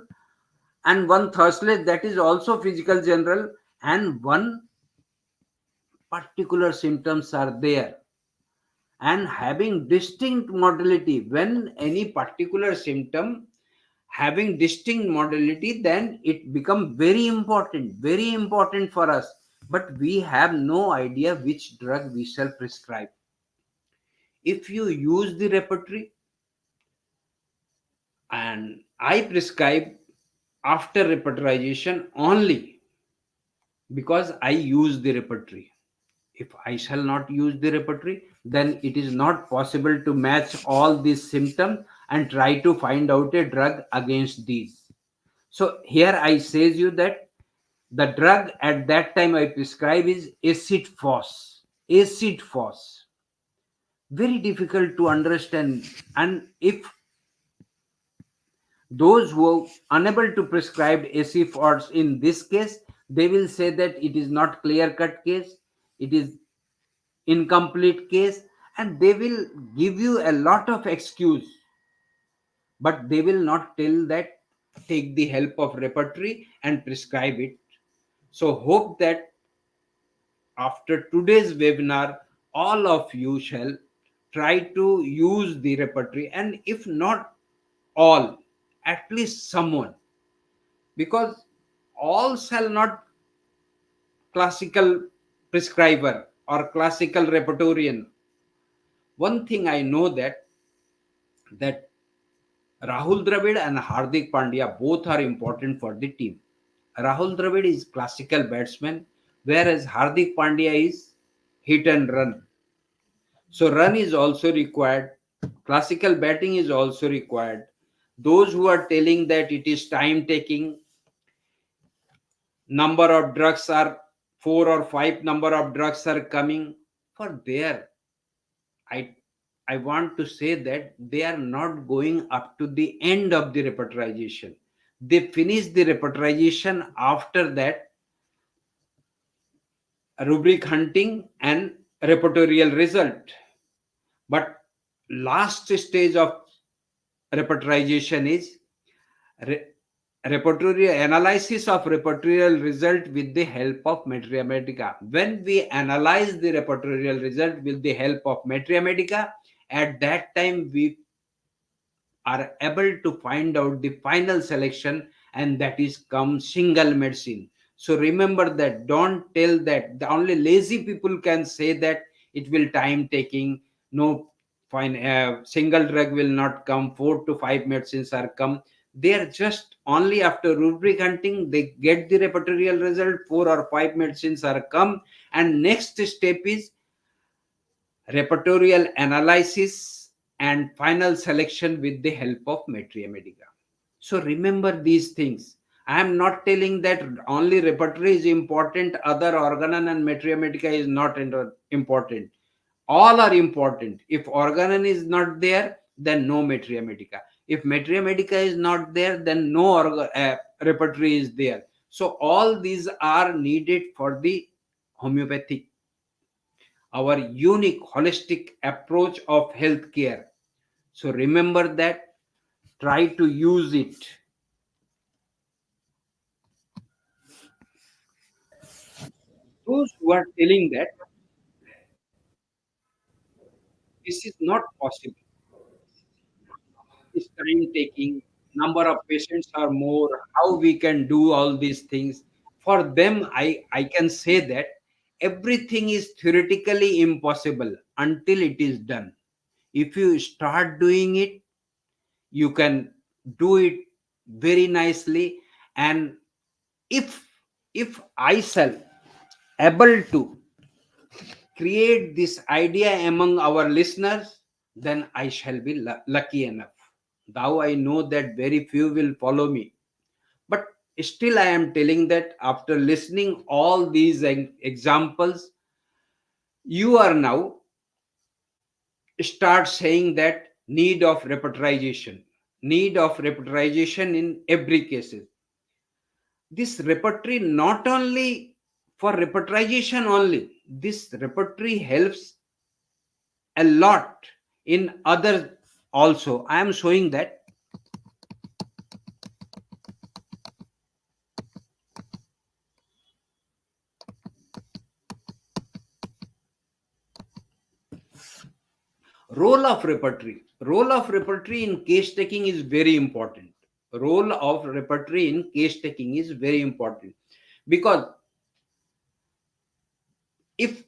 and one thirstless, that is also physical general, and one particular symptoms are there, and having distinct modality. When any particular symptom having distinct modality, then it become very important for us, but we have no idea which drug we shall prescribe. If you use the repertory, and I prescribe after repertorization only, because I use the repertory. If I shall not use the repertory, then it is not possible to match all these symptoms and try to find out a drug against these. So here I says you that the drug at that time I prescribe is acid phos. Acid phos. Very difficult to understand. And if those who are unable to prescribe acid phos in this case, they will say that it is not clear cut case, it is incomplete case, and they will give you a lot of excuse, but they will not tell that take the help of repertory and prescribe it. So hope that after today's webinar, all of you shall try to use the repertory, and if not all, at least someone, because all shall not classical prescriber or classical repertorian. One thing I know that Rahul Dravid and Hardik Pandya both are important for the team. Rahul Dravid is classical batsman, whereas Hardik Pandya is hit and run. So run is also required. Classical batting is also required. Those who are telling that it is time taking, number of drugs are 4 or 5 number of drugs are coming for there. I I want to say that they are not going up to the end of the repertorization. They finish the repertorization after that rubric hunting and repertorial result. But last stage of repertorization is re- repertorial analysis of repertorial result with the help of Materia Medica. When we analyze the repertorial result with the help of Materia Medica, at that time we are able to find out the final selection, and that is come single medicine. So remember that, don't tell that the only lazy people can say that it will time taking, no fine, single drug will not come, 4 to 5 medicines are come. They are just only after rubric hunting they get the repertorial result, 4 or 5 medicines are come, and next step is repertorial analysis and final selection with the help of Materia Medica. So remember these things. I am not telling that only repertory is important, other organon and Materia Medica is not important. All are important. If organon is not there, then no Materia Medica. If Materia Medica is not there, then no repertory is there. So all these are needed for the homeopathic, our unique holistic approach of healthcare. So remember that, try to use it. Those who are telling that this is not possible, it's time taking, number of patients are more, how we can do all these things. For them, I can say that everything is theoretically impossible until it is done. If you start doing it, you can do it very nicely. And if if I shall able to create this idea among our listeners, then I shall be lucky enough. Though I know that very few will follow me, but still I am telling that after listening all these examples, you are now start saying that need of repertorization in every cases. This repertory not only for repertorization only, this repertory helps a lot in other also. I am showing that role of repertory in case taking is very important. Role of repertory in case taking is very important, because if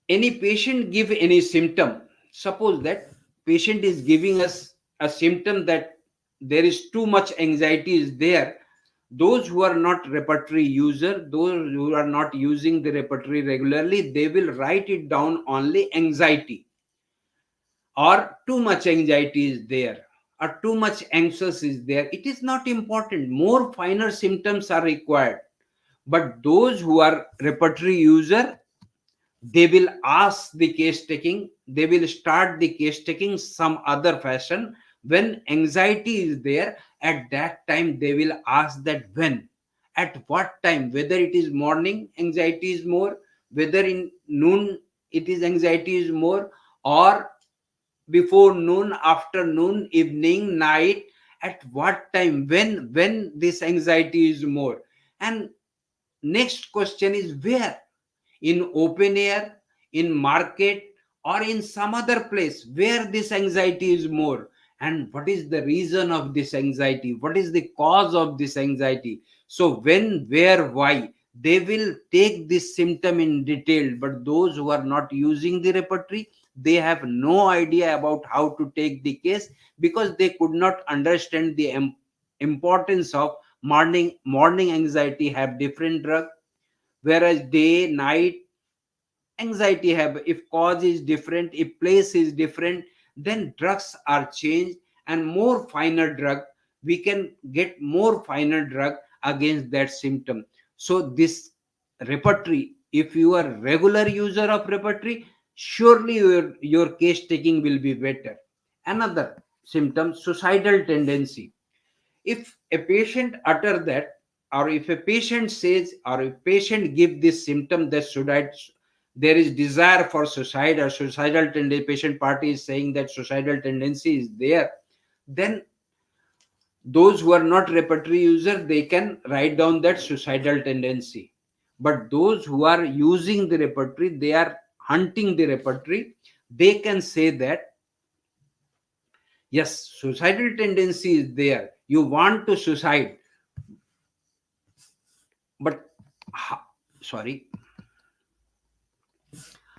any patient give any symptom, suppose that patient is giving us a symptom that there is too much anxiety is there, those who are not repertory user, those who are not using the repertory regularly, they will write it down only anxiety or too much anxiety is there. or too much anxious is there, it is not important. More finer symptoms are required. But those who are repertory user, they will ask the case taking, they will start the case taking some other fashion. When anxiety is there, at that time they will ask that when, at what time, whether it is morning anxiety is more, whether in noon it is anxiety is more, or before noon, afternoon, evening, night, at what time, when this anxiety is more. And next question is where, in open air, in market, or in some other place where this anxiety is more, and what is the reason of this anxiety, what is the cause of this anxiety. So when, where, why, they will take this symptom in detail. But those who are not using the repertory, they have no idea about how to take the case, because they could not understand the importance of morning anxiety have different drug, whereas day night anxiety have, if cause is different, if place is different, then drugs are changed, and more finer drug, we can get more finer drug against that symptom. So this repertory, if you are regular user of repertory, surely your case taking will be better. Another symptom, suicidal tendency. If a patient utter that, or if a patient says, or a patient give this symptom that there is desire for suicide, or suicidal tendency, patient party is saying that suicidal tendency is there, then those who are not repertory user, they can write down that suicidal tendency. But those who are using the repertory, they are hunting the repertory, they can say that yes, suicidal tendency is there, you want to suicide, but sorry,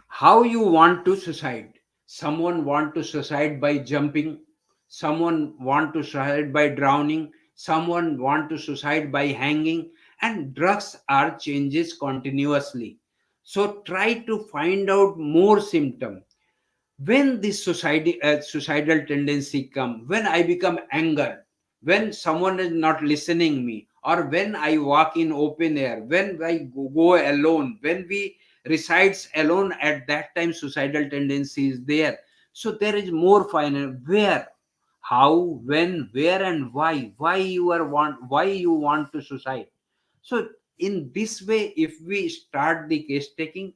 how you want to suicide. Someone want to suicide by jumping, someone want to suicide by drowning, someone want to suicide by hanging, and drugs are changes continuously. So try to find out more symptom. When this suicidal tendency come, when I become anger, when someone is not listening me, or when I walk in open air, when I go alone, when we resides alone, at that time suicidal tendency is there. So there is more final where, how, when, where, and why you want to suicide. So in this way, if we start the case taking,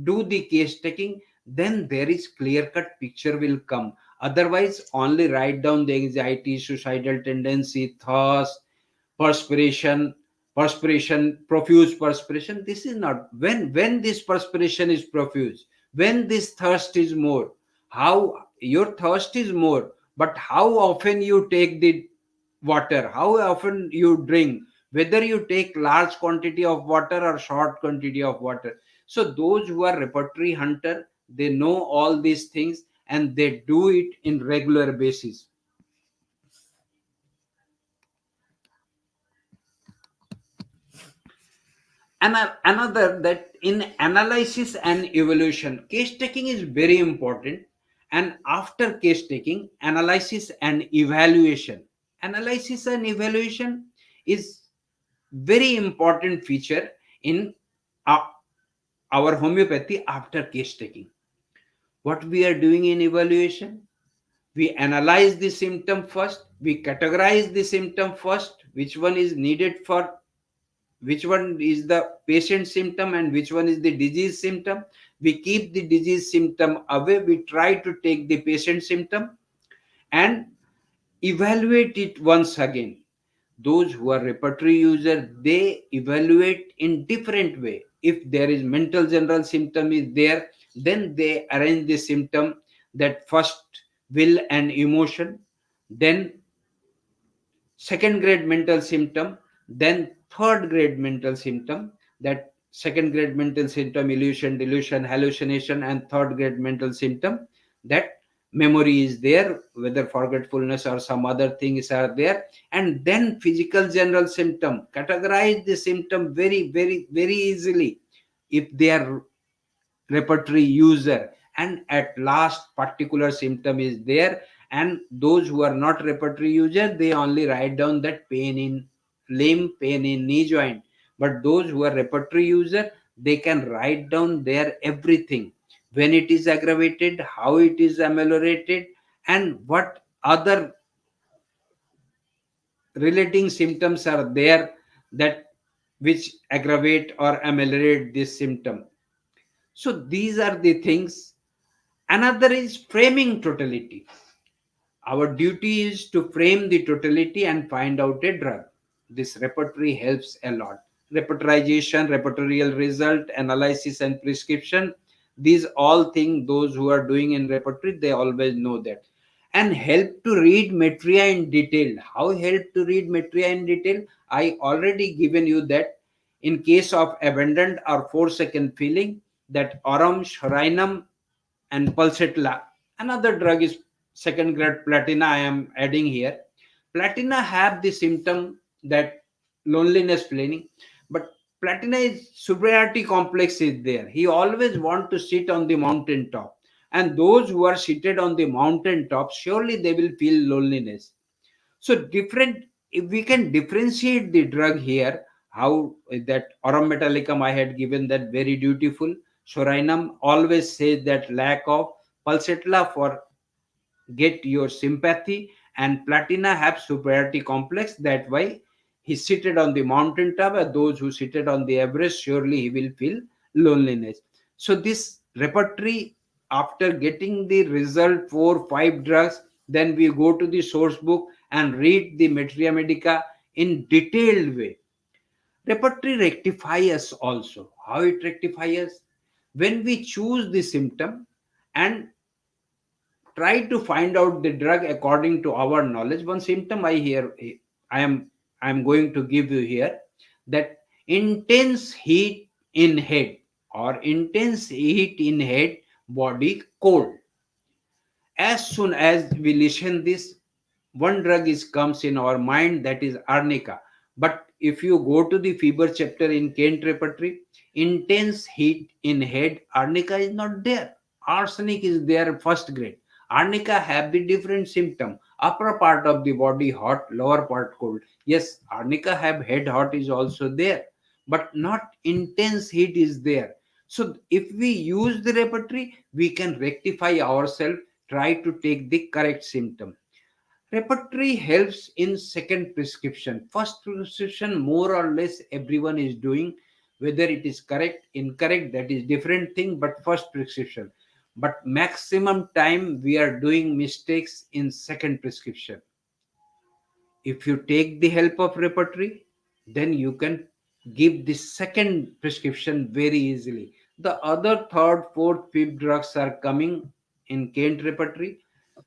do the case taking, then there is clear cut picture will come. Otherwise only write down the anxiety, suicidal tendency, thirst, perspiration, profuse perspiration. This is not when this perspiration is profuse, when this thirst is more, how your thirst is more, but how often you take the water, how often you drink, whether you take large quantity of water or short quantity of water. So those who are repertory hunter, they know all these things, and they do it in regular basis. And another, that in analysis and evaluation, case taking is very important. And after case taking, analysis and evaluation. Analysis and evaluation is very important feature in uh, our homeopathy after case taking. What we are doing in evaluation, we analyze the symptom first, we categorize the symptom first, which one is needed for, which one is the patient symptom and which one is the disease symptom. We keep the disease symptom away, we try to take the patient symptom and evaluate it once again. Those who are repertory user, they evaluate in different way. If there is mental general symptom is there, then they arrange the symptom, that first will and emotion, then second grade mental symptom, then third grade mental symptom, that second grade mental symptom, illusion, delusion, hallucination, and third grade mental symptom, that memory is there, whether forgetfulness or some other things are there. And then physical general symptom, categorize the symptom very easily if they are repertory user. And at last particular symptom is there, And those who are not repertory user, they only write down that pain in limb, pain in knee joint. But those who are repertory user, they can write down their everything, when it is aggravated, how it is ameliorated, and what other relating symptoms are there that which aggravate or ameliorate this symptom. So these are the things. Another is framing totality. Our duty is to frame the totality and find out a drug. This repertory helps a lot. Repertorization, repertorial result, analysis, and prescription. These all things those who are doing in repertory, they always know that. And help to read materia in detail. How help to read materia in detail? I already given you that in case of abundant or 4-second feeling, that aurum, shorinum, and pulsatilla. Another drug is second grade platina. I am adding here. Platina have the symptom that loneliness feeling, but platina is superiority complex is there. He always want to sit on the mountain top, and those who are seated on the mountain top, surely they will feel loneliness. So different, if we can differentiate the drug here, how that aurum metallicum I had given that very dutiful. Sorinum always says that lack of, pulsatilla for get your sympathy, and platina have superiority complex. That why he seated on the mountain top, and those who seated on the Everest, surely he will feel loneliness. So this repertory, after getting the result 4 5 drugs, then we go to the source book and read the materia medica in detailed way. Repertory rectifies also. How it rectifies? When we choose the symptom and try to find out the drug according to our knowledge. One symptom I hear, I am going to give you here, that intense heat in head, or intense heat in head, body cold. As soon as we listen this, one drug is comes in our mind, that is arnica. But if you go to the fever chapter in Kent repertory, intense heat in head, arnica is not there. Arsenic is there first grade. Arnica have the different symptom. Upper part of the body hot, lower part cold. Yes, arnica have head hot is also there, but not intense heat is there. So if we use the repertory, we can rectify ourselves, try to take the correct symptom. Repertory helps in second prescription. First prescription, more or less everyone is doing. Whether it is correct, incorrect, that is different thing, but first prescription. But maximum time we are doing mistakes in second prescription. If you take the help of repertory, then you can give the second prescription very easily. The other third, fourth, fifth drugs are coming in Kent repertory.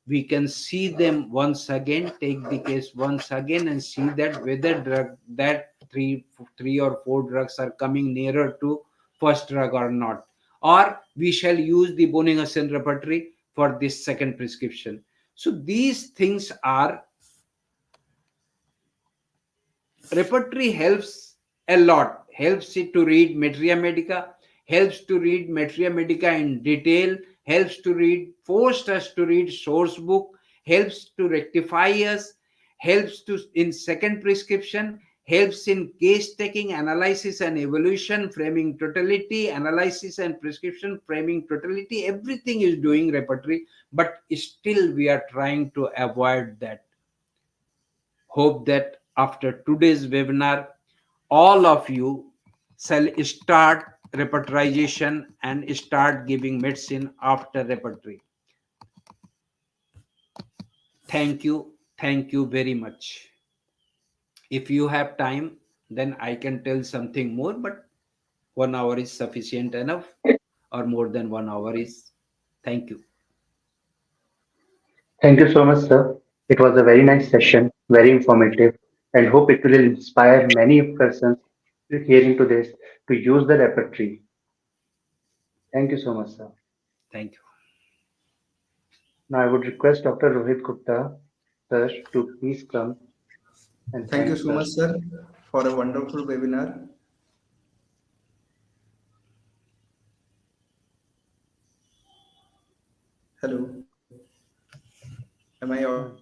We can see them once again, take the case once again, and see that whether drug that three or four drugs are coming nearer to first drug or not. Or we shall use the Boningasen repertory for this second prescription. So these things are, repertory helps a lot, helps it to read materia medica, helps to read materia medica in detail, helps to read, forced us to read source book, helps to rectify us, helps to in second prescription, helps in case taking, analysis and evolution, framing totality, analysis and prescription, framing totality, everything is doing repertory. But still we are trying to avoid that. Hope that after today's webinar, all of you shall start repertorization and start giving medicine after repertory. Thank you. Thank you very much. If you have time, then I can tell something more, but 1 hour is sufficient enough, or more than 1 hour is. Thank you. Thank you so much, sir. It was a very nice session, very informative, and hope it will inspire many persons hearing to this to use the repertory. Thank you so much, sir. Thank you. Now I would request Dr. Rohit Gupta, sir, to please come and Thank you thank so sir. much, sir, for a wonderful webinar. Hello. Am I audible?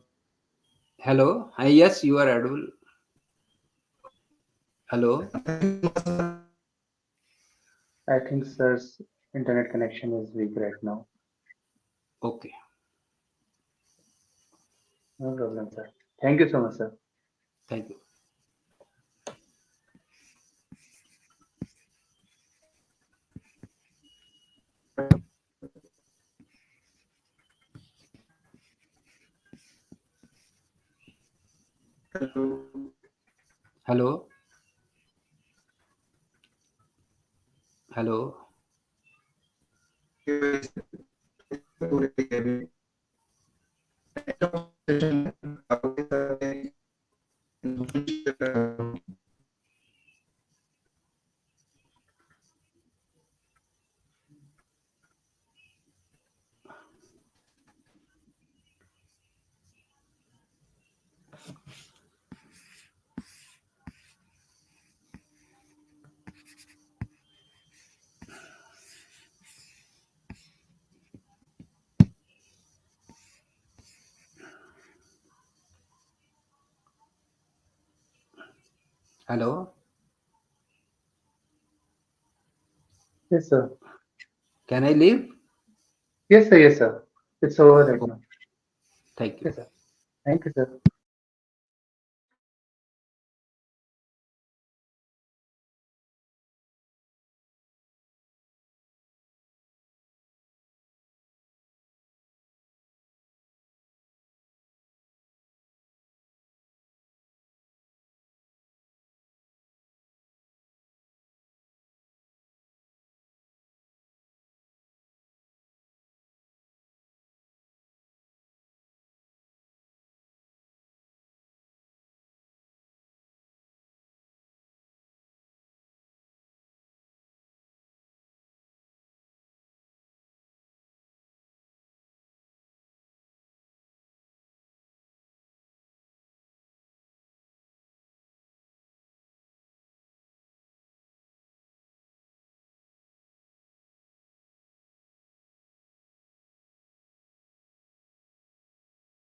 Hello. Yes, you are audible. Hello. I think sir's internet connection is weak right now. Okay. No problem, sir. Thank you so much, sir. Thank you. Hello. Hello. Hello. Hello. Yes, sir. Can I leave? Yes, sir. Yes, sir. It's over right Oh, now. thank you. Yes, sir. Thank you, sir.